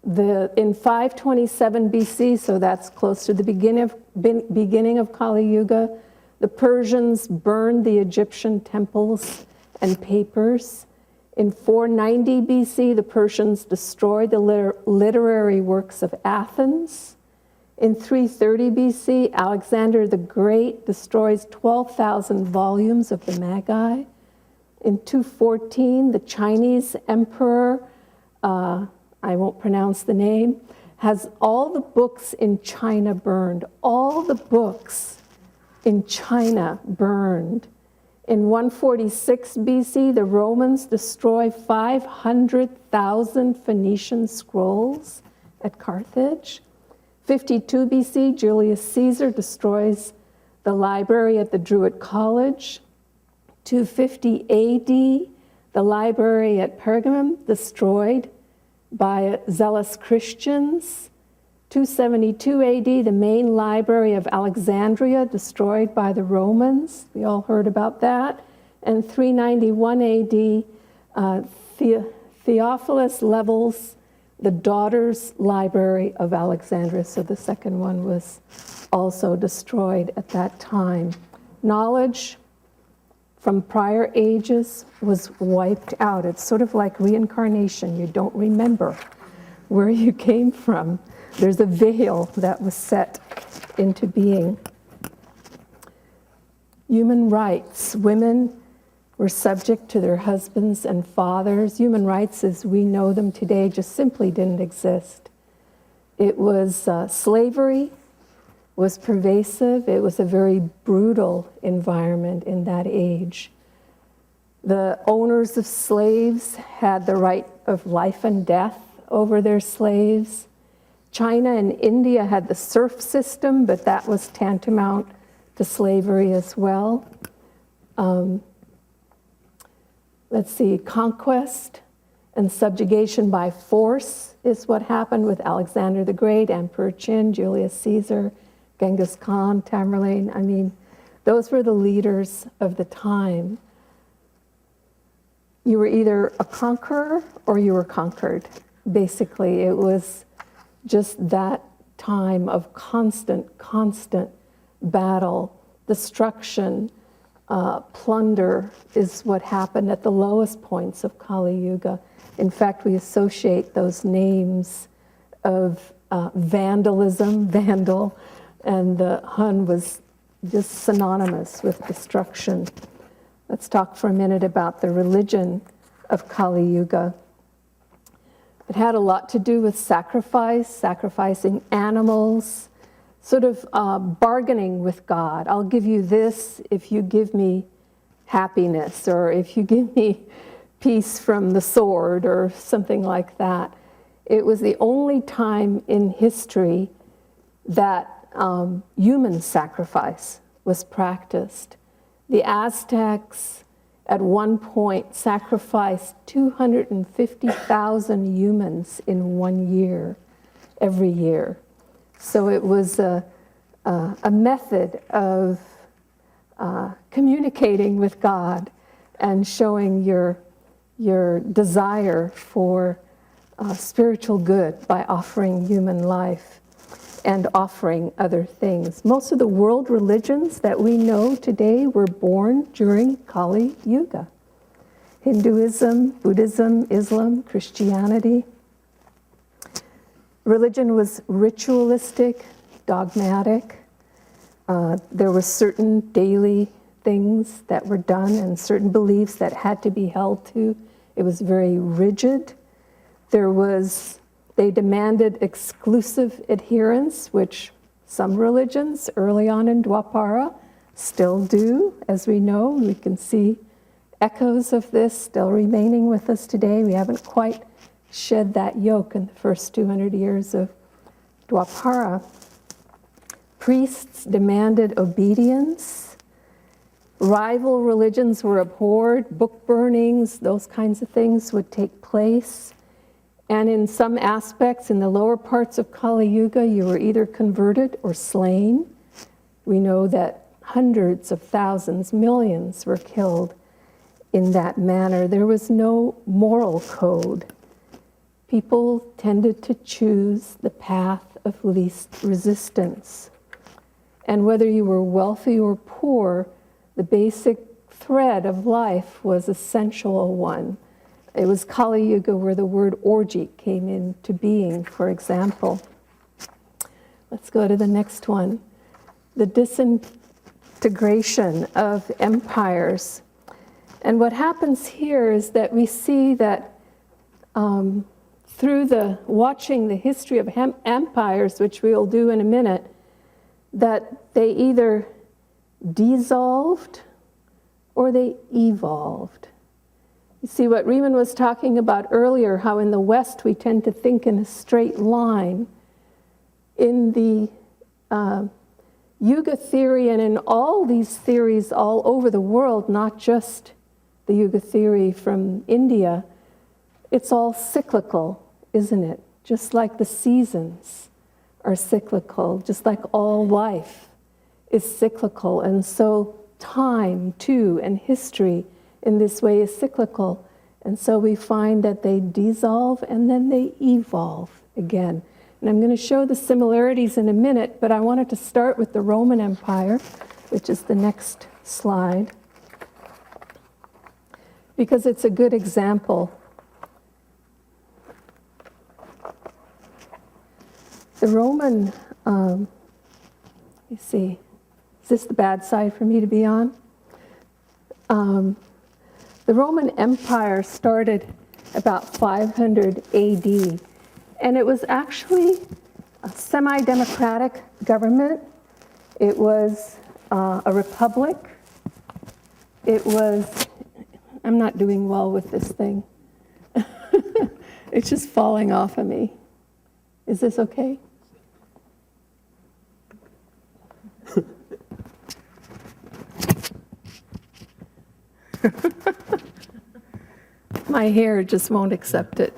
527 BC, so that's close to the beginning of Kali Yuga, the Persians burned the Egyptian temples and papers. In 490 BC, the Persians destroyed the literary works of Athens. In 330 BC, Alexander the Great destroys 12,000 volumes of the Magi. In 214, the Chinese emperor, I won't pronounce the name, has all the books in China burned. All the books in China burned. In 146 BC, the Romans destroy 500,000 Phoenician scrolls at Carthage. 52 BC, Julius Caesar destroys the library at the Druid College. 250 AD, the library at Pergamum destroyed by zealous Christians. 272 AD, the main library of Alexandria destroyed by the Romans. We all heard about that. And 391 AD, Theophilus levels the daughter's library of Alexandria. So the second one was also destroyed at that time. Knowledge from prior ages was wiped out. It's sort of like reincarnation. You don't remember where you came from. There's a veil that was set into being. Human rights. Women were subject to their husbands and fathers. Human rights as we know them today just simply didn't exist. It was slavery was pervasive. It was a very brutal environment in that age. The owners of slaves had the right of life and death over their slaves. China and India had the serf system, but that was tantamount to slavery as well. Let's see, conquest and subjugation by force is what happened with Alexander the Great, Emperor Qin, Julius Caesar, Genghis Khan, Tamerlane. I mean, those were the leaders of the time. You were either a conqueror or you were conquered. Basically, it was just that time of constant battle, destruction, plunder is what happened at the lowest points of Kali Yuga. In fact, we associate those names of vandalism, vandal, and the Hun was just synonymous with destruction. Let's talk for a minute about the religion of Kali Yuga. It had a lot to do with sacrifice, sacrificing animals, sort of bargaining with God. I'll give you this if you give me happiness, or if you give me peace from the sword, or something like that. It was the only time in history that human sacrifice was practiced. The Aztecs at one point sacrificed 250,000 humans in 1 year, every year. So it was a method of communicating with God and showing your desire for spiritual good by offering human life and offering other things. Most of the world religions that we know today were born during Kali Yuga. Hinduism, Buddhism, Islam, Christianity. Religion was ritualistic, dogmatic. There were certain daily things that were done and certain beliefs that had to be held to. It was very rigid. They demanded exclusive adherence, which some religions early on in Dwapara still do, as we know. We can see echoes of this still remaining with us today. We haven't quite shed that yoke in the first 200 years of Dwapara. Priests demanded obedience. Rival religions were abhorred. Book burnings, those kinds of things would take place. And in some aspects, in the lower parts of Kali Yuga, you were either converted or slain. We know that hundreds of thousands, millions were killed in that manner. There was no moral code. People tended to choose the path of least resistance. And whether you were wealthy or poor, the basic thread of life was a sensual one. It was Kali Yuga where the word orgy came into being, for example. Let's go to the next one. The disintegration of empires. And what happens here is that we see that through watching the history of empires, which we'll do in a minute, that they either dissolved or they evolved. You see what Riemann was talking about earlier, how in the West we tend to think in a straight line. In the Yuga theory and in all these theories all over the world, not just the Yuga theory from India, it's all cyclical, isn't it? Just like the seasons are cyclical, just like all life is cyclical. And so time, too, and history in this way is cyclical. And so we find that they dissolve and then they evolve again. And I'm going to show the similarities in a minute, but I wanted to start with the Roman Empire, which is the next slide, because it's a good example. The Roman, you see, is this the bad side for me to be on? The Roman Empire started about 500 AD, and it was actually a semi-democratic government. It was a republic. It was, I'm not doing well with this thing. It's just falling off of me. Is this okay? My hair just won't accept it.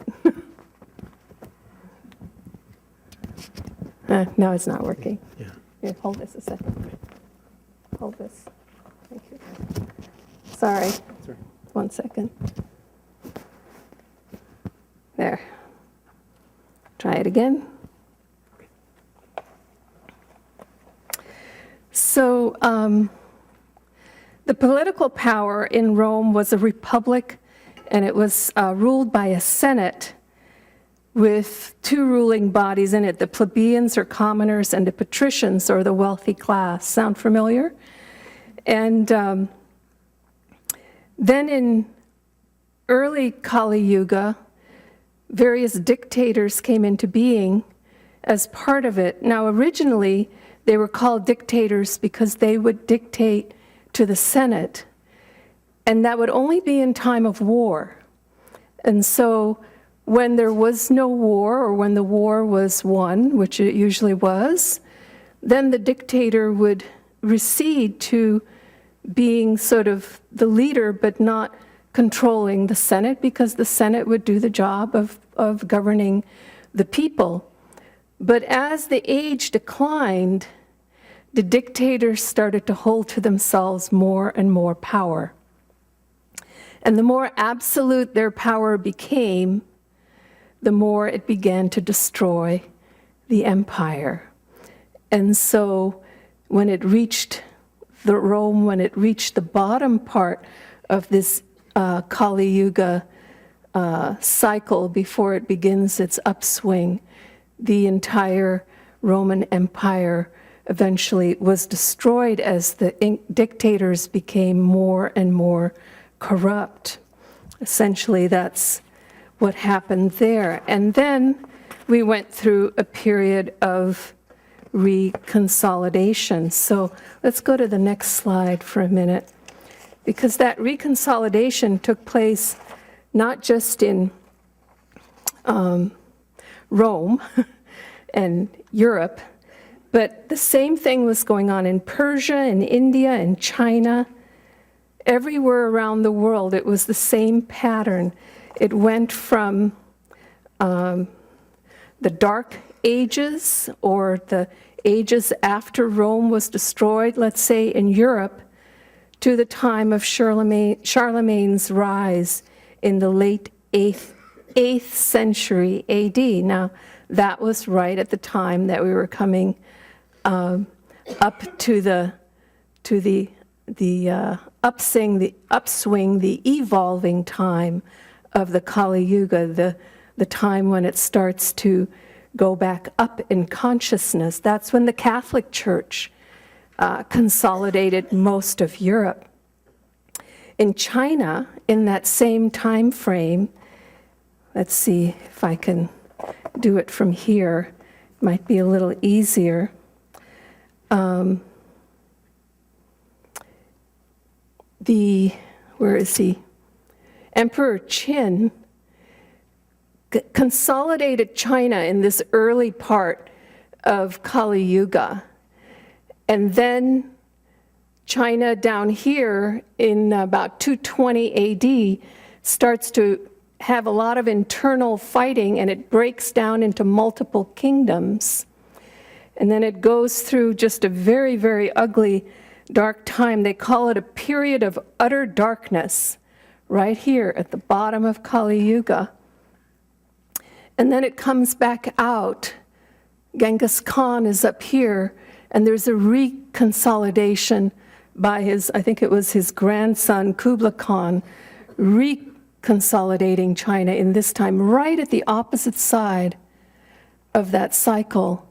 No, it's not working. Yeah. Here, hold this a second. Hold this. Thank you. Sorry. Sorry. 1 second. There. Try it again. So, the political power in Rome was a republic, and it was ruled by a senate with two ruling bodies in it, the plebeians or commoners and the patricians or the wealthy class. Sound familiar? And then in early Kali Yuga, various dictators came into being as part of it. Now originally they were called dictators because they would dictate to the Senate, and that would only be in time of war. And so when there was no war, or when the war was won, which it usually was, then the dictator would recede to being sort of the leader but not controlling the Senate, because the Senate would do the job of governing the people. But as the age declined, the dictators started to hold to themselves more and more power. And the more absolute their power became, the more it began to destroy the empire. And so when it reached the bottom part of this Kali Yuga cycle before it begins its upswing. The entire Roman Empire eventually was destroyed as the dictators became more and more corrupt. Essentially, that's what happened there. And then we went through a period of reconsolidation. So let's go to the next slide for a minute, because that reconsolidation took place not just in Rome and Europe, but the same thing was going on in Persia, in India, in China. Everywhere around the world, it was the same pattern. It went from the Dark Ages, or the ages after Rome was destroyed, let's say in Europe, to the time of Charlemagne's rise in the late 8th century AD. Now, that was right at the time that we were coming up to the upswing, the evolving time of the Kali Yuga, the time when it starts to go back up in consciousness. That's when the Catholic Church consolidated most of Europe. In China, in that same time frame, let's see if I can do it from here, might be a little easier. Where is he? Emperor Qin consolidated China in this early part of Kali Yuga. And then China down here in about 220 AD starts to have a lot of internal fighting, and it breaks down into multiple kingdoms. And then it goes through just a very, very ugly, dark time. They call it a period of utter darkness, right here at the bottom of Kali Yuga. And then it comes back out. Genghis Khan is up here, and there's a reconsolidation by I think it was his grandson, Kublai Khan, reconsolidating China in this time, right at the opposite side of that cycle.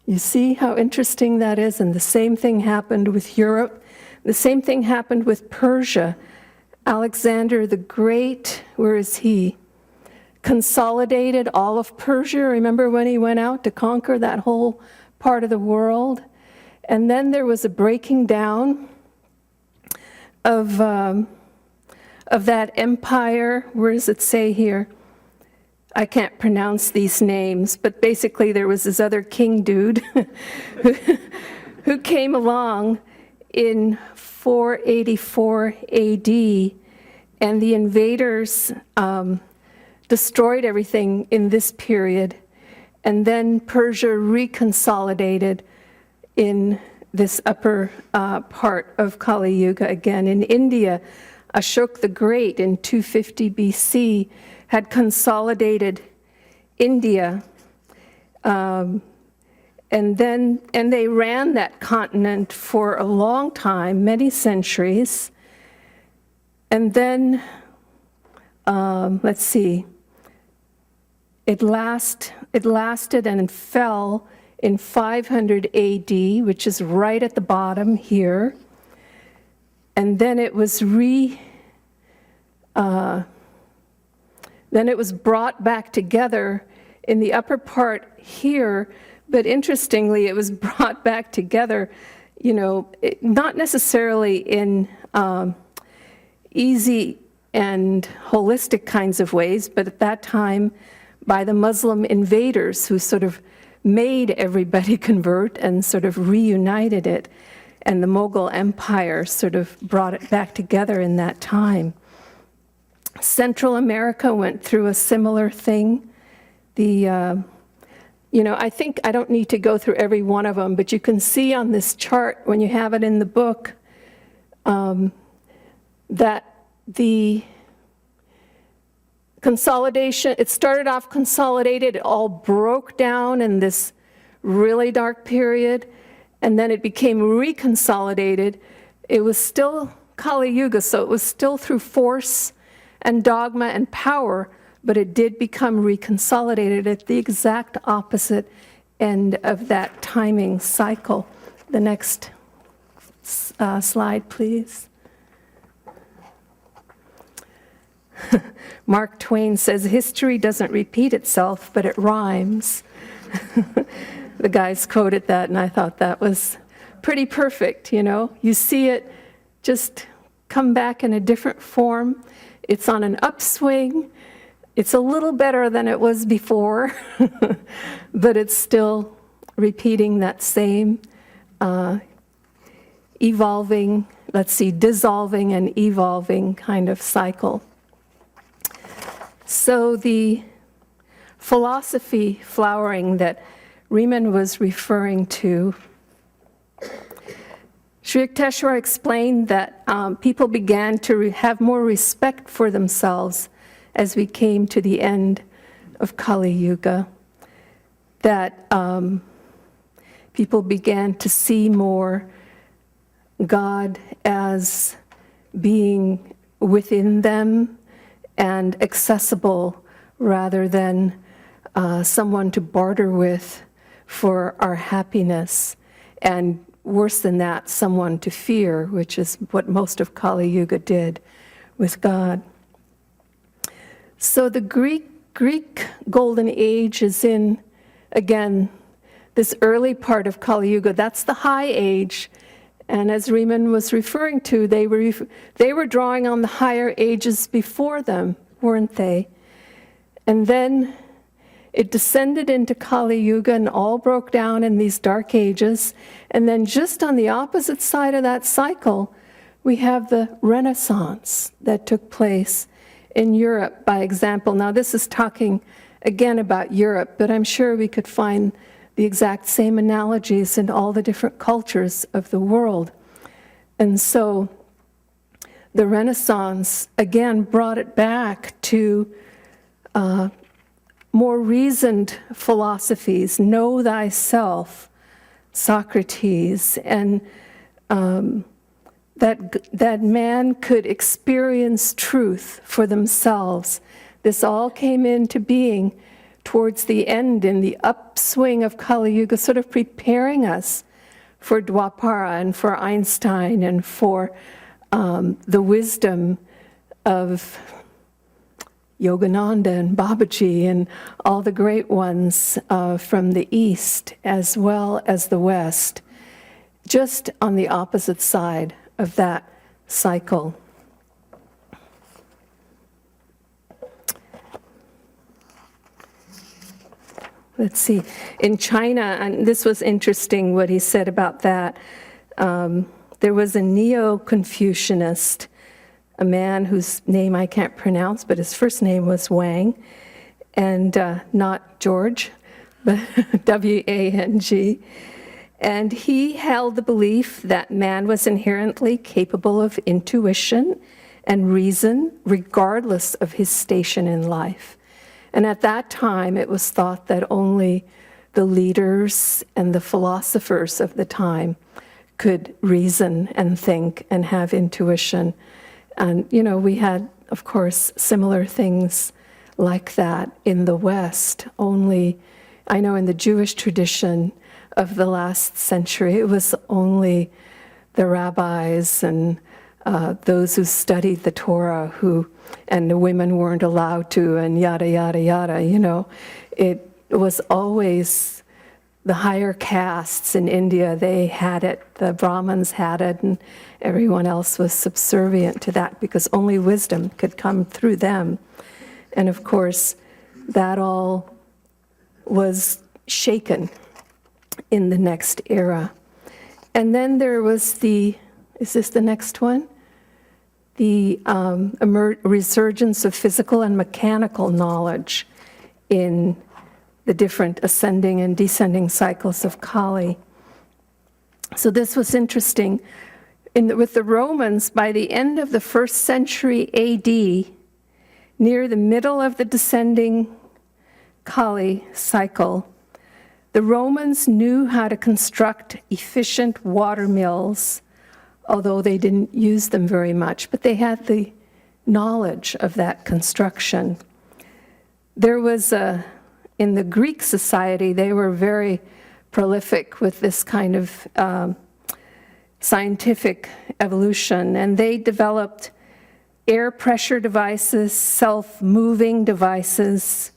You see how interesting that is? And the same thing happened with Europe. The same thing happened with Persia. Alexander the Great, where is he? Consolidated all of Persia. Remember when he went out to conquer that whole part of the world? And then there was a breaking down of that empire. Where does it say here? I can't pronounce these names, but basically there was this other king dude who came along in 484 AD, and the invaders destroyed everything in this period, and then Persia reconsolidated in this upper part of Kali Yuga again. In India, Ashoka the Great in 250 BC had consolidated India, and they ran that continent for a long time, many centuries. And then, let's see, it lasted and fell in 500 AD, which is right at the bottom here. And then it was brought back together in the upper part here, but interestingly, it was brought back together, not necessarily in easy and holistic kinds of ways, but at that time by the Muslim invaders who sort of made everybody convert and sort of reunited it. And the Mughal Empire sort of brought it back together in that time. Central America went through a similar thing. I think I don't need to go through every one of them, but you can see on this chart, when you have it in the book, that the consolidation, it started off consolidated, it all broke down in this really dark period, and then it became reconsolidated. It was still Kali Yuga, so it was still through force and dogma and power, but it did become reconsolidated at the exact opposite end of that timing cycle. The next slide, please. Mark Twain says, history doesn't repeat itself, but it rhymes. The guys quoted that, and I thought that was pretty perfect, you know. You see it just come back in a different form. It's on an upswing. It's a little better than it was before, but it's still repeating that same evolving, dissolving and evolving kind of cycle. So the philosophy flowering that Riemann was referring to, Sri Yukteswar explained that people began to have more respect for themselves as we came to the end of Kali Yuga, that people began to see more God as being within them and accessible rather than someone to barter with for our happiness, and worse than that, someone to fear, which is what most of Kali Yuga did with God. So the Greek Golden Age is in, again, this early part of Kali Yuga. That's the High Age. And as Riemann was referring to, they were drawing on the higher ages before them, weren't they? And then it descended into Kali Yuga and all broke down in these dark ages. And then just on the opposite side of that cycle, we have the Renaissance that took place in Europe, by example. Now this is talking again about Europe, but I'm sure we could find the exact same analogies in all the different cultures of the world. And so the Renaissance, again, brought it back to more reasoned philosophies, know thyself, Socrates, and that man could experience truth for themselves. This all came into being towards the end, in the upswing of Kali Yuga, sort of preparing us for Dwapara and for Einstein and for the wisdom of Yogananda and Babaji and all the great ones from the East as well as the West, just on the opposite side of that cycle. Let's see, in China, and this was interesting what he said about that, there was a Neo-Confucianist, a man whose name I can't pronounce, but his first name was Wang, and not George, but W-A-N-G. And he held the belief that man was inherently capable of intuition and reason, regardless of his station in life. And at that time, it was thought that only the leaders and the philosophers of the time could reason and think and have intuition. And, you know, we had, of course, similar things like that in the West. Only, I know in the Jewish tradition of the last century, it was only the rabbis and those who studied the Torah and the women weren't allowed to, and yada, yada, yada, you know. It was always the higher castes in India, they had it, the Brahmins had it, and everyone else was subservient to that because only wisdom could come through them. And of course, that all was shaken in the next era. And then there was is this the next one? The resurgence of physical and mechanical knowledge in the different ascending and descending cycles of Kali. So this was interesting. With the Romans, by the end of the 1st century AD, near the middle of the descending Kali cycle, the Romans knew how to construct efficient water mills although they didn't use them very much, but they had the knowledge of that construction. There was in the Greek society, they were very prolific with this kind of scientific evolution, and they developed air pressure devices, self-moving devices,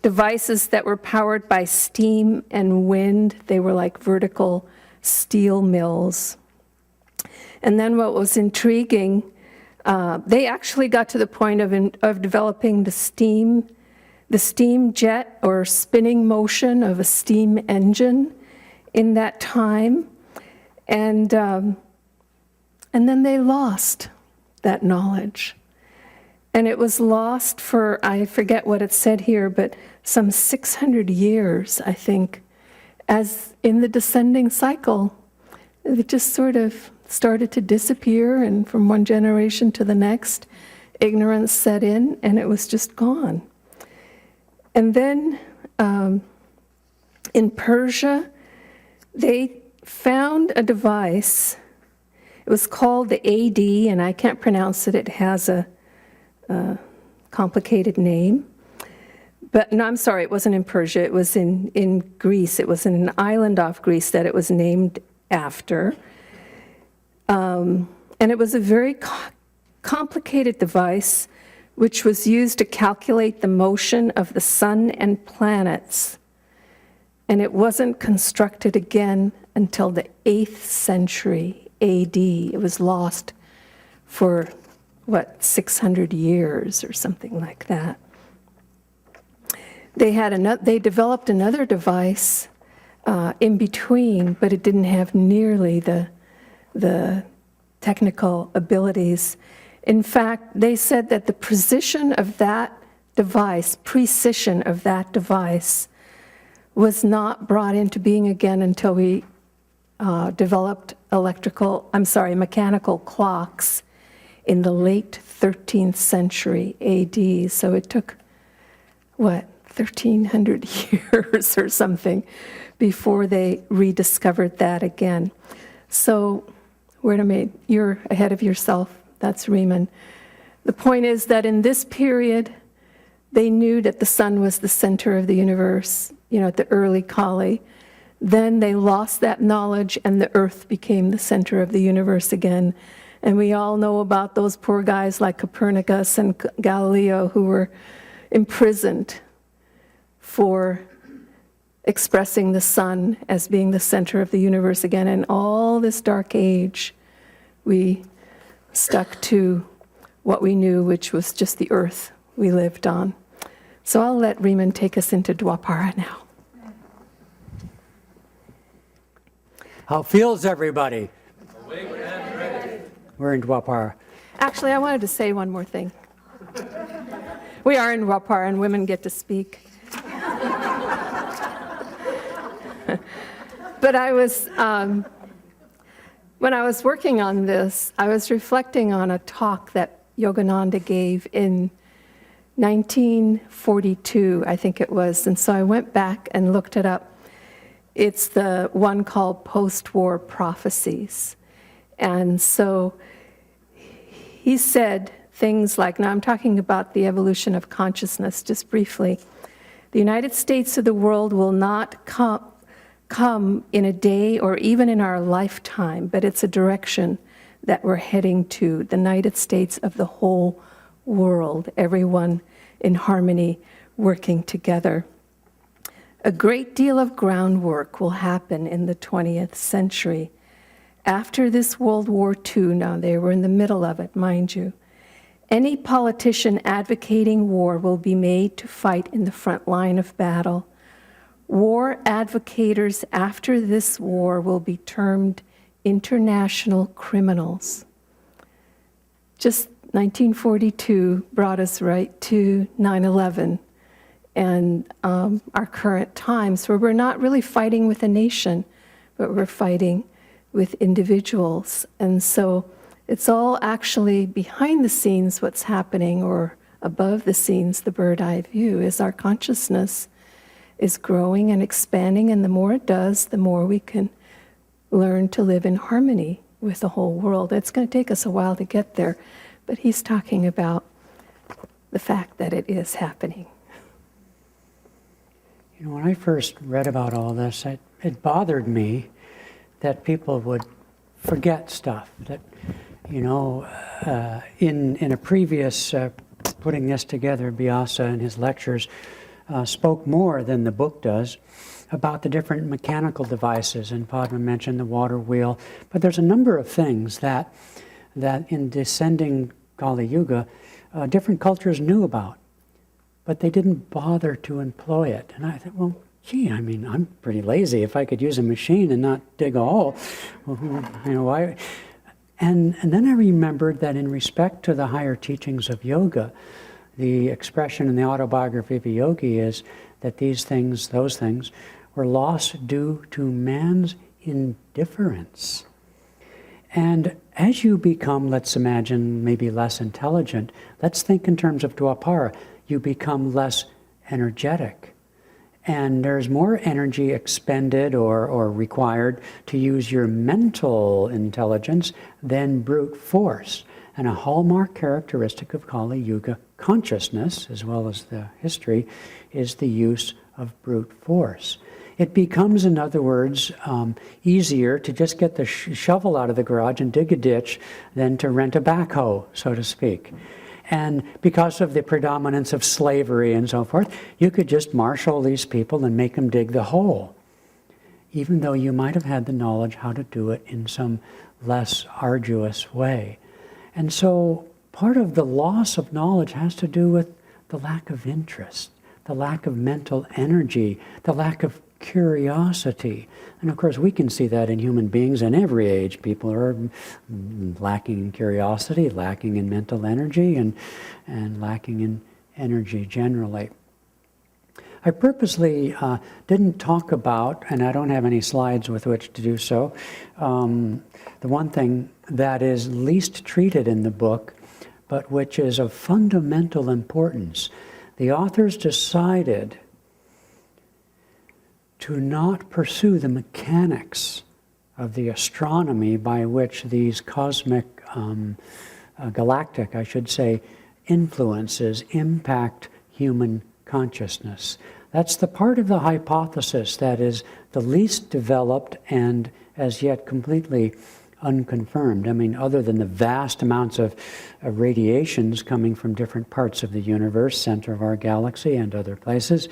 devices that were powered by steam and wind. They were like vertical steel mills. And then what was intriguing, they actually got to the point of developing the steam jet or spinning motion of a steam engine in that time. And then they lost that knowledge. And it was lost for, I forget what it said here, but some 600 years, I think, as in the descending cycle. It just sort of started to disappear, and from one generation to the next, ignorance set in, and it was just gone. And then in Persia, they found a device. It was called the AD, and I can't pronounce it. It has a complicated name. But no, I'm sorry, it wasn't in Persia. It was in Greece. It was in an island off Greece that it was named after. And it was a very complicated device which was used to calculate the motion of the sun and planets. And it wasn't constructed again until the 8th century AD. It was lost for, 600 years or something like that. They developed another device in between, but it didn't have nearly the technical abilities. In fact, they said that the precision of that device was not brought into being again until we developed mechanical clocks in the late 13th century AD. So it took, 1,300 years or something before they rediscovered that again. So, you're ahead of yourself. That's Riemann. The point is that in this period, they knew that the sun was the center of the universe, at the early Kali. Then they lost that knowledge, and the earth became the center of the universe again. And we all know about those poor guys like Copernicus and Galileo who were imprisoned for expressing the sun as being the center of the universe again. And all this dark age, we stuck to what we knew, which was just the earth we lived on. So I'll let Riemann take us into Dwapara now. How feels everybody? We're in Dwapara. Actually, I wanted to say one more thing. We are in Dwapara, and women get to speak. But when I was working on this, I was reflecting on a talk that Yogananda gave in 1942, I think it was. And so I went back and looked it up. It's the one called Post-War Prophecies. And so he said things like, now I'm talking about the evolution of consciousness just briefly. The United States of the world will not come in a day or even in our lifetime, but it's a direction that we're heading to, the United States of the whole world, everyone in harmony, working together. A great deal of groundwork will happen in the 20th century. After this World War II, now they were in the middle of it, mind you, any politician advocating war will be made to fight in the front line of battle. War advocators after this war will be termed international criminals. Just 1942 brought us right to 9/11 and our current times, where we're not really fighting with a nation, but we're fighting with individuals. And so it's all actually behind the scenes what's happening, or above the scenes, the bird-eye view, is our consciousness is growing and expanding, and the more it does, the more we can learn to live in harmony with the whole world. It's going to take us a while to get there, but he's talking about the fact that it is happening. You know, when I first read about all this, it bothered me that people would forget stuff. That, you know, in a previous putting this together, Vyasa in his lectures spoke more than the book does about the different mechanical devices, and Padma mentioned the water wheel. But there's a number of things that in descending Kali Yuga, different cultures knew about, but they didn't bother to employ it. And I thought, well, gee, I mean, I'm pretty lazy. If I could use a machine and not dig a hole, well, you know, why? And then I remembered that in respect to the higher teachings of yoga, the expression in the autobiography of a yogi is that these things, those things, were lost due to man's indifference. And as you become, let's imagine, maybe less intelligent, let's think in terms of Dwapara, you become less energetic. And there's more energy expended or required to use your mental intelligence than brute force. And a hallmark characteristic of Kali Yuga consciousness, as well as the history, is the use of brute force. It becomes, in other words, easier to just get the shovel out of the garage and dig a ditch than to rent a backhoe, so to speak. And because of the predominance of slavery and so forth, you could just marshal these people and make them dig the hole, even though you might have had the knowledge how to do it in some less arduous way. And so part of the loss of knowledge has to do with the lack of interest, the lack of mental energy, the lack of curiosity. And of course, we can see that in human beings in every age. People are lacking in curiosity, lacking in mental energy, and lacking in energy generally. I purposely didn't talk about, and I don't have any slides with which to do so, the one thing that is least treated in the book, but which is of fundamental importance. The authors decided to not pursue the mechanics of the astronomy by which these cosmic, galactic, I should say, influences impact human consciousness. That's the part of the hypothesis that is the least developed and as yet completely unconfirmed. I mean, other than the vast amounts of radiations coming from different parts of the universe, center of our galaxy and other places,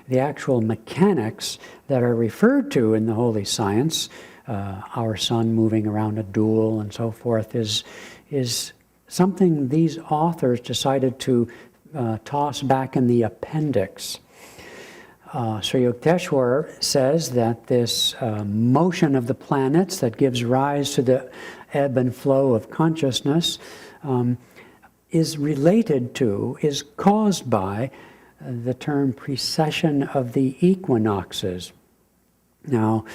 the actual mechanics that are referred to in the holy science, our sun moving around a dual and so forth, is something these authors decided to toss back in the appendix. Sri Yukteswar says that this motion of the planets that gives rise to the ebb and flow of consciousness is related to, is caused by the term precession of the equinoxes. Now,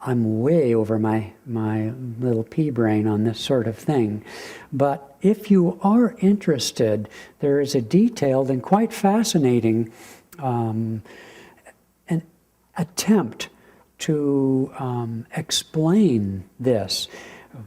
I'm way over my little pea brain on this sort of thing, but if you are interested, there is a detailed and quite fascinating an attempt to explain this.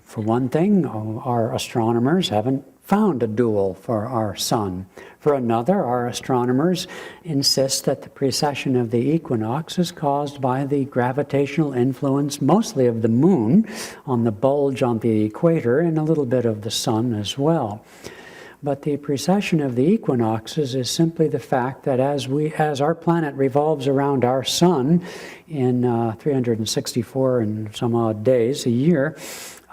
For one thing, our astronomers haven't found a dual for our sun. For another, our astronomers insist that the precession of the equinox is caused by the gravitational influence, mostly of the moon, on the bulge on the equator, and a little bit of the sun as well. But the precession of the equinoxes is simply the fact that as our planet revolves around our sun in 364 and some odd days a year,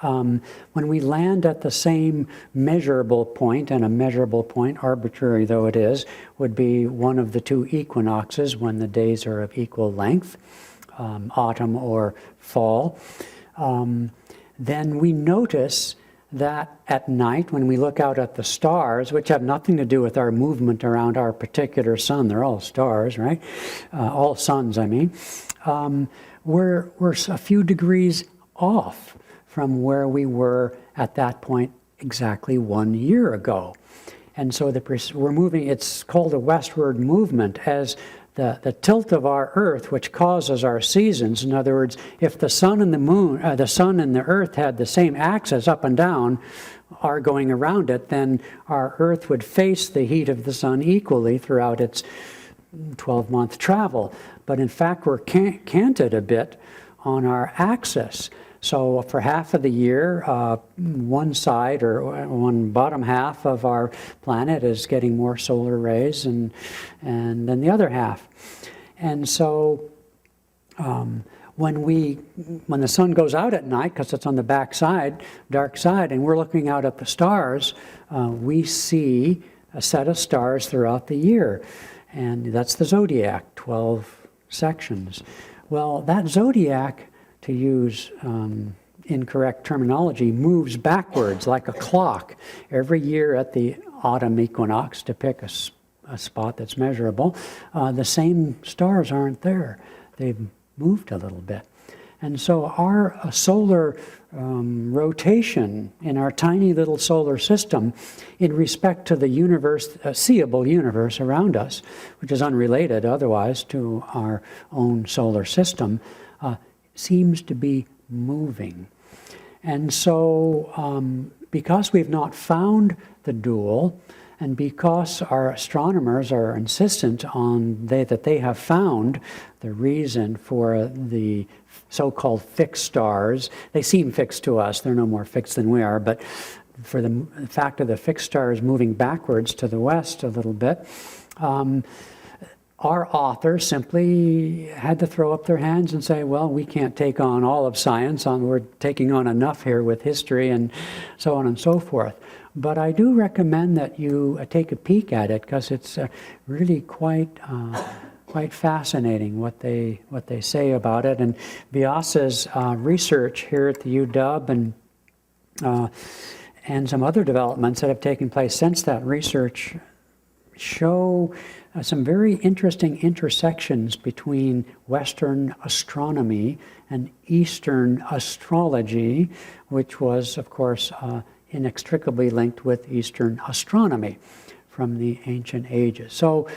when we land at the same measurable point, and a measurable point, arbitrary though it is, would be one of the two equinoxes when the days are of equal length, autumn or fall, then we notice that at night, when we look out at the stars, which have nothing to do with our movement around our particular sun, they're all stars, right? All suns, I mean, we're a few degrees off from where we were at that point exactly 1 year ago. And so we're moving, it's called a westward movement, as the tilt of our Earth, which causes our seasons. In other words, if the sun and the moon, the sun and the Earth had the same axis up and down, are going around it, then our Earth would face the heat of the sun equally throughout its 12-month travel. But in fact, we're canted a bit on our axis. So for half of the year, one side or one bottom half of our planet is getting more solar rays and then the other half. And so when the sun goes out at night, because it's on the back side, dark side, and we're looking out at the stars, we see a set of stars throughout the year. And that's the zodiac, 12 sections. Well, that zodiac, to use incorrect terminology, moves backwards like a clock. Every year at the autumn equinox, to pick a spot that's measurable, the same stars aren't there. They've moved a little bit. And so our solar rotation in our tiny little solar system in respect to the universe, seeable universe around us, which is unrelated otherwise to our own solar system, seems to be moving. And so because we've not found the dual, and because our astronomers are insistent on that they have found the reason for the so-called fixed stars, they seem fixed to us, they're no more fixed than we are, but for the fact of the fixed stars moving backwards to the west a little bit, our authors simply had to throw up their hands and say, well, we can't take on all of science, we're taking on enough here with history and so on and so forth. But I do recommend that you take a peek at it, because it's really quite fascinating what they say about it. And Vyasa's research here at the UW and some other developments that have taken place since that research show some very interesting intersections between Western astronomy and Eastern astrology, which was, of course, inextricably linked with Eastern astronomy from the ancient ages. So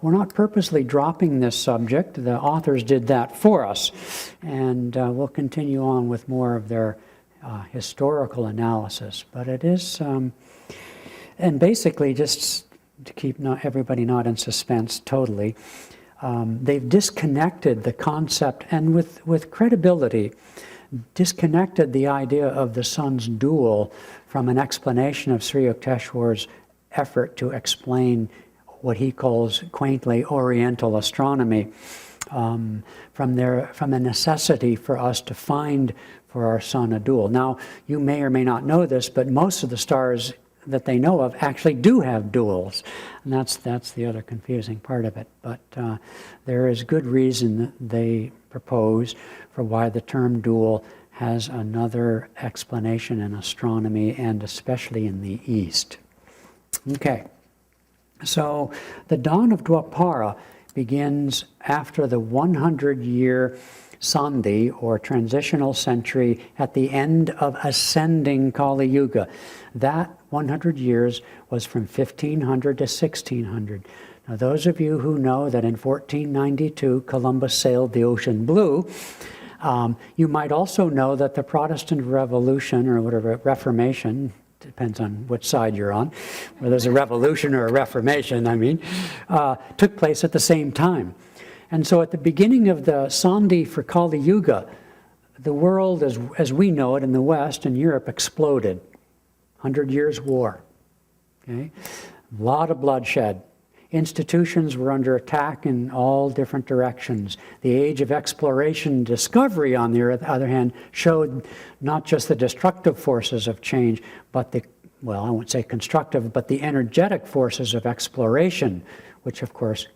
we're not purposely dropping this subject. The authors did that for us. And we'll continue on with more of their historical analysis. But it is, and basically just to keep everybody not in suspense totally, they've disconnected the concept, and with credibility, disconnected the idea of the sun's dual from an explanation of Sri Yukteswar's effort to explain what he calls quaintly Oriental astronomy, from a necessity for us to find for our sun a dual. Now, you may or may not know this, but most of the stars that they know of actually do have duals, and that's the other confusing part of it. But there is good reason that they propose for why the term dual has another explanation in astronomy, and especially in the East. Okay, so the dawn of Dwapara begins after the 100-year Sandhi, or transitional century, at the end of ascending Kali Yuga. That 100 years was from 1500 to 1600. Now, those of you who know that in 1492 Columbus sailed the ocean blue, you might also know that the Protestant Revolution, or whatever, Reformation, depends on which side you're on, whether there's a revolution or a reformation, took place at the same time. And so at the beginning of the Sandhi for Kali Yuga, the world as we know it in the West and Europe exploded. 100 Years' War. Okay? A lot of bloodshed. Institutions were under attack in all different directions. The age of exploration and discovery, on the other hand, showed not just the destructive forces of change, but I won't say constructive, but the energetic forces of exploration, which of course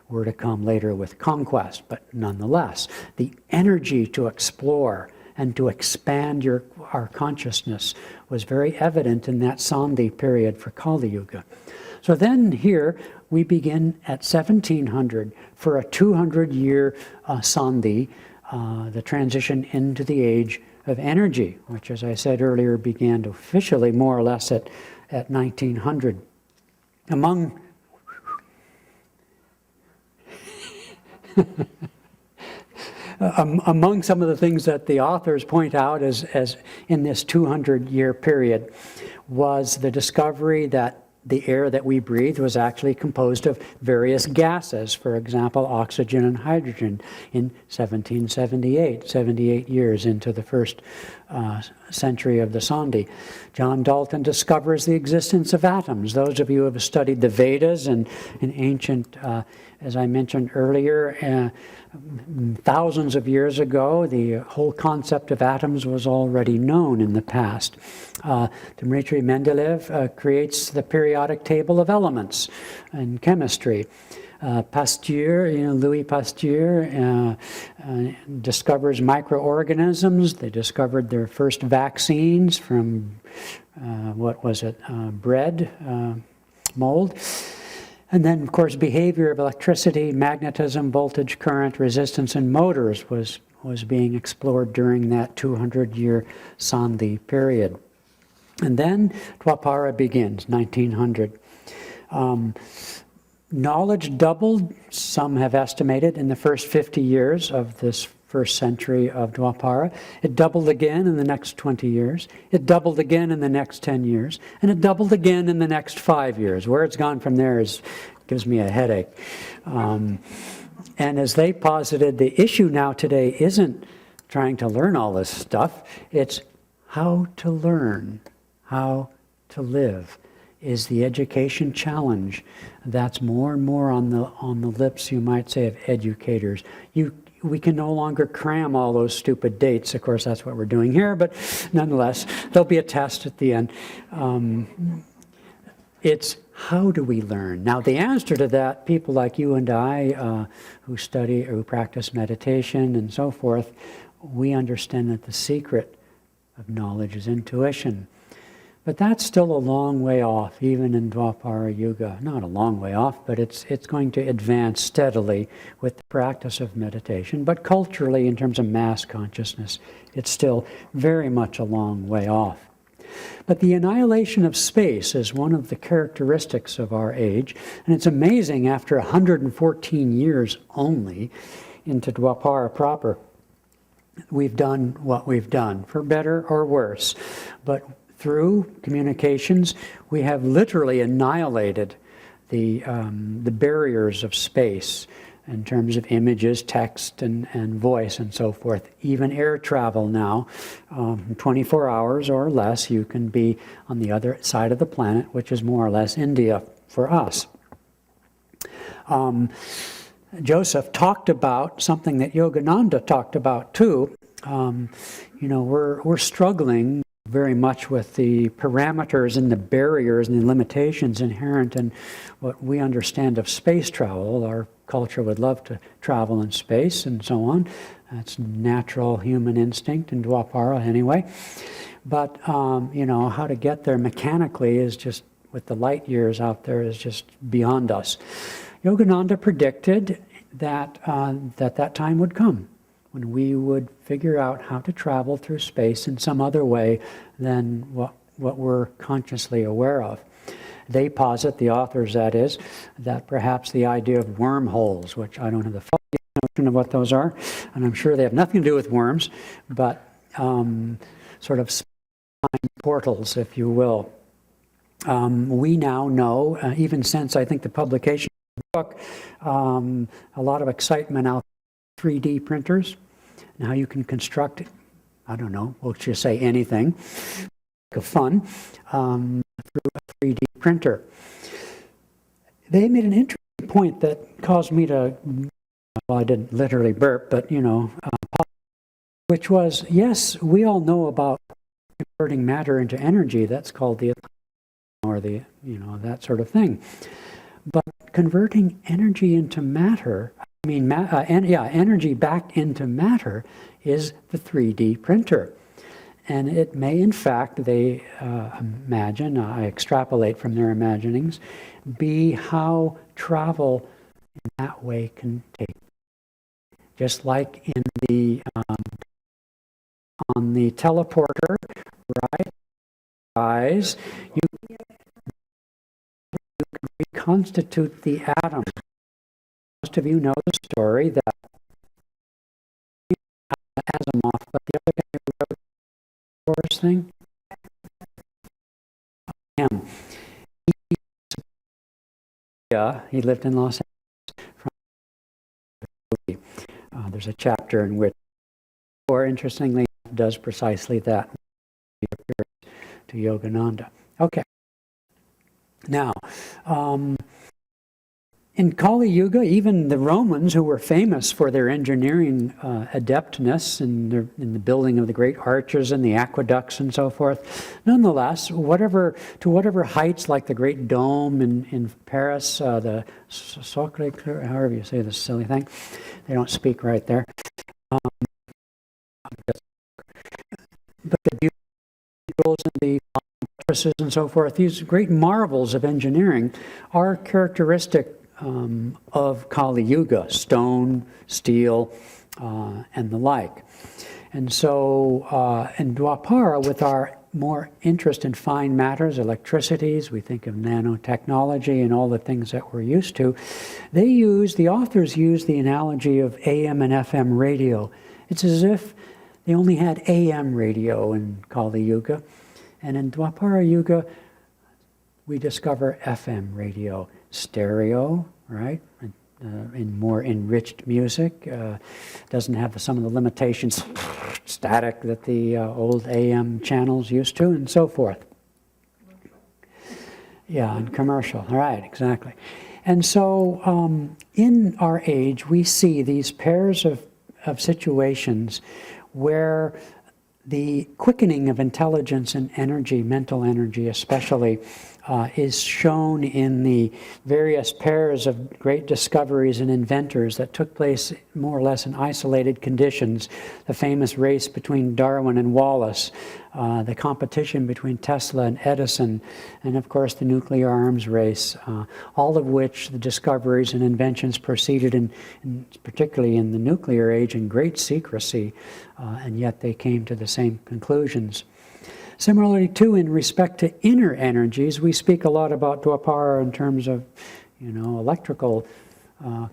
were to come later with conquest, but nonetheless, the energy to explore and to expand our consciousness was very evident in that Sandhi period for Kali Yuga. So then here we begin at 1700 for a 200-year Sandhi, the transition into the age of energy, which, as I said earlier, began officially more or less at 1900. Among some of the things that the authors point out as in this 200-year period was the discovery that the air that we breathe was actually composed of various gases, for example, oxygen and hydrogen, in 1778, 78 years into the first century of the Sandhi. John Dalton discovers the existence of atoms. Those of you who have studied the Vedas and in ancient, as I mentioned earlier, thousands of years ago, the whole concept of atoms was already known in the past. Dmitri Mendeleev creates the periodic table of elements in chemistry. Pasteur, Louis Pasteur, discovers microorganisms. They discovered their first vaccines from, bread mold. And then, of course, behavior of electricity, magnetism, voltage, current, resistance, and motors was being explored during that 200-year Sandhi period. And then Dwapara begins, 1900. Knowledge doubled, some have estimated, in the first 50 years of this first century of Dwapara. It doubled again in the next 20 years. It doubled again in the next 10 years. And it doubled again in the next 5 years. Where it's gone from there gives me a headache. And as they posited, the issue now today isn't trying to learn all this stuff. It's how to learn, how to live is the education challenge that's more and more on the lips, you might say, of educators. We can no longer cram all those stupid dates. Of course, that's what we're doing here, but nonetheless, there'll be a test at the end. It's how do we learn? Now, the answer to that, people like you and I who study or who practice meditation and so forth, we understand that the secret of knowledge is intuition. But that's still a long way off, even in Dwapara Yuga. Not a long way off, but it's going to advance steadily with the practice of meditation. But culturally, in terms of mass consciousness, it's still very much a long way off. But the annihilation of space is one of the characteristics of our age. And it's amazing, after 114 years only into Dwapara proper, we've done what we've done, for better or worse. But through communications, we have literally annihilated the barriers of space in terms of images, text, and voice, and so forth. Even air travel now, 24 hours or less, you can be on the other side of the planet, which is more or less India for us. Joseph talked about something that Yogananda talked about too. We're struggling very much with the parameters and the barriers and the limitations inherent in what we understand of space travel. Our culture would love to travel in space and so on. That's natural human instinct in Dwapara anyway. But, how to get there mechanically is just, with the light years out there, is just beyond us. Yogananda predicted that that time would come, when we would figure out how to travel through space in some other way than what we're consciously aware of. They posit, the authors that is, that perhaps the idea of wormholes, which I don't have the foggiest notion of what those are, and I'm sure they have nothing to do with worms, but sort of portals, if you will. We now know, even since I think the publication of the book, a lot of excitement out 3D printers, and how you can construct, I don't know, we'll just say anything, fun, through a 3D printer. They made an interesting point that caused me to, well, I didn't literally burp, but, which was, yes, we all know about converting matter into energy. That's called the, or the, that sort of thing. But converting energy into matter, energy back into matter is the 3D printer. And it may, in fact, they imagine, I extrapolate from their imaginings, be how travel in that way can take. Just like in the, on the teleporter, right? Eyes, you can reconstitute the atom. of you know the story that Asimov, but the other guy who wrote the Force thing, him. He lived in Los Angeles. There's a chapter in which, or interestingly, does precisely that to Yogananda. Okay. Now, in Kali Yuga, even the Romans, who were famous for their engineering adeptness in the building of the great arches and the aqueducts and so forth, nonetheless, to whatever heights, like the Great Dome in Paris, the Sacré Coeur, however you say this silly thing, they don't speak right there. But the cathedrals and the fortresses and so forth, these great marvels of engineering are characteristic of Kali Yuga, stone, steel, and the like. And so in Dwapara, with our more interest in fine matters, electricities, we think of nanotechnology and all the things that we're used to, the authors use the analogy of AM and FM radio. It's as if they only had AM radio in Kali Yuga, and in Dwapara Yuga, we discover FM radio, stereo, right? In more enriched music, doesn't have some of the limitations, static, that the old AM channels used to, and so forth. Yeah, and commercial, right, exactly. And so in our age, we see these pairs of situations where the quickening of intelligence and energy, mental energy especially, is shown in the various pairs of great discoveries and inventors that took place more or less in isolated conditions. The famous race between Darwin and Wallace, the competition between Tesla and Edison, and of course the nuclear arms race, all of which the discoveries and inventions proceeded in particularly in the nuclear age, in great secrecy, and yet they came to the same conclusions. Similarly, too, in respect to inner energies, we speak a lot about Dwapara in terms of, electrical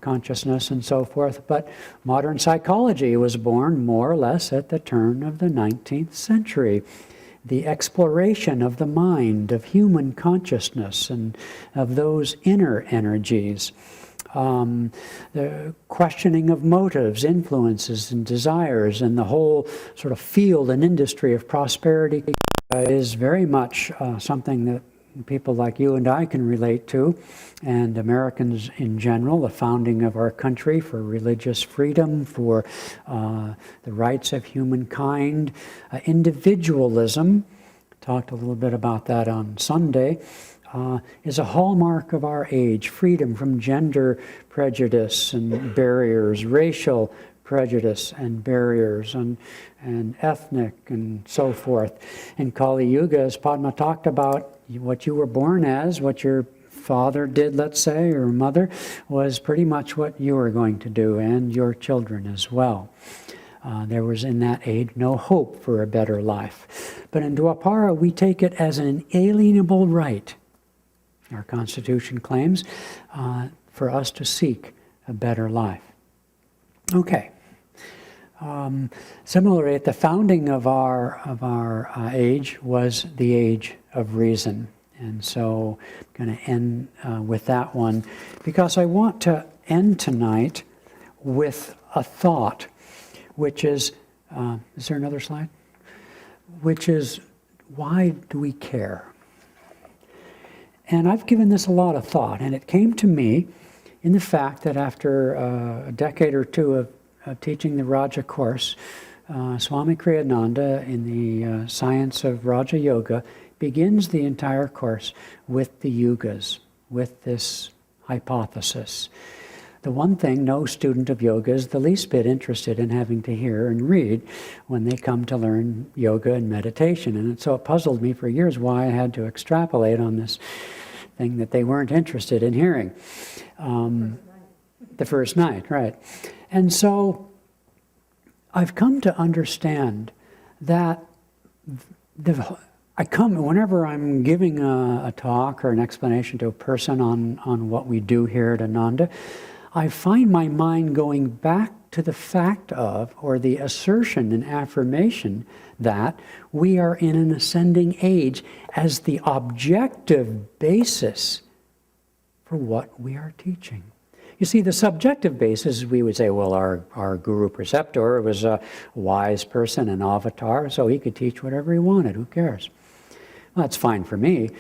consciousness and so forth, but modern psychology was born more or less at the turn of the 19th century. The exploration of the mind, of human consciousness, and of those inner energies. The questioning of motives, influences, and desires, and the whole sort of field and industry of prosperity is very much something that people like you and I can relate to, and Americans in general, the founding of our country for religious freedom, for the rights of humankind, individualism, talked a little bit about that on Sunday, is a hallmark of our age. Freedom from gender prejudice and barriers, racial prejudice and barriers, and ethnic and so forth. In Kali Yuga, as Padma talked about, what you were born as, what your father did, let's say, or mother, was pretty much what you were going to do, and your children as well. There was in that age no hope for a better life. But in Dwapara, we take it as an inalienable right, our Constitution claims, for us to seek a better life. Okay. Similarly, at the founding of our age was the age of reason. And so I'm going to end with that one, because I want to end tonight with a thought, which is there another slide? Which is, why do we care? And I've given this a lot of thought, and it came to me in the fact that after a decade or two of teaching the Raja course, Swami Kriyananda in the Science of Raja Yoga begins the entire course with the yugas, with this hypothesis. The one thing no student of yoga is the least bit interested in having to hear and read when they come to learn yoga and meditation. And so it puzzled me for years why I had to extrapolate on this thing that they weren't interested in hearing. The first night, right. And so I've come to understand that whenever I'm giving a talk or an explanation to a person on what we do here at Ananda, I find my mind going back to the fact of, or the assertion and affirmation that we are in an ascending age as the objective basis for what we are teaching. You see, the subjective basis, we would say, well, our guru preceptor was a wise person, an avatar, so he could teach whatever he wanted. Who cares? Well, that's fine for me.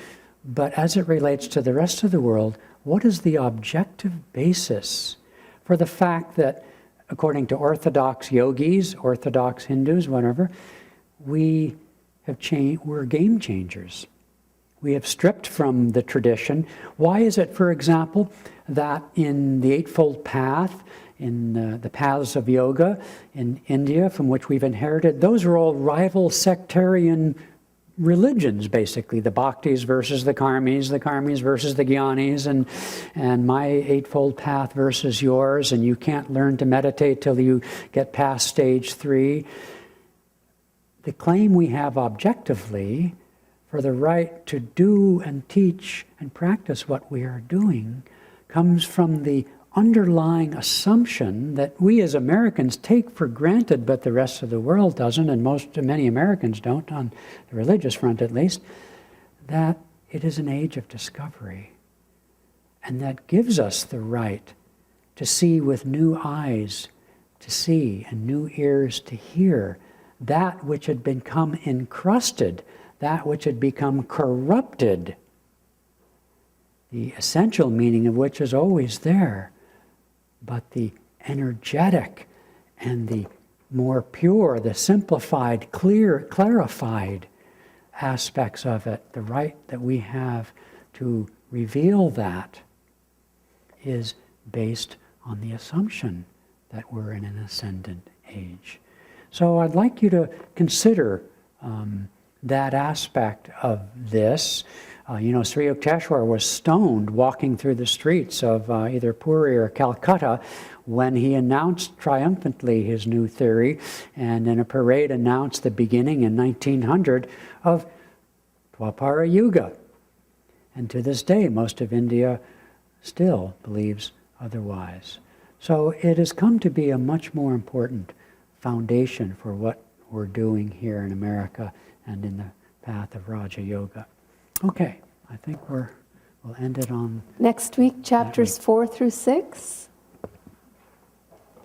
But as it relates to the rest of the world, what is the objective basis for the fact that, according to Orthodox yogis, Orthodox Hindus, whatever, we're game changers. We have stripped from the tradition. Why is it, for example, that in the Eightfold Path, in the paths of yoga in India, from which we've inherited, those are all rival sectarian religions, basically. The Bhaktis versus the Karmis versus the Gyanis, and my Eightfold Path versus yours, and you can't learn to meditate till you get past stage 3. The claim we have objectively for the right to do and teach and practice what we are doing comes from the underlying assumption that we as Americans take for granted, but the rest of the world doesn't, and many Americans don't, on the religious front at least, that it is an age of discovery. And that gives us the right to see with new eyes to see and new ears to hear that which had become encrusted, that which had become corrupted, the essential meaning of which is always there, but the energetic and the more pure, the simplified, clarified aspects of it, the right that we have to reveal that is based on the assumption that we're in an ascendant age. So I'd like you to consider that aspect of this. Sri Yukteswar was stoned walking through the streets of either Puri or Calcutta when he announced triumphantly his new theory, and in a parade announced the beginning in 1900 of Dwapara Yuga. And to this day, most of India still believes otherwise. So it has come to be a much more important foundation for what we're doing here in America and in the path of Raja Yoga. Okay, I think we'll end it on... Next week, chapters 4 through 6.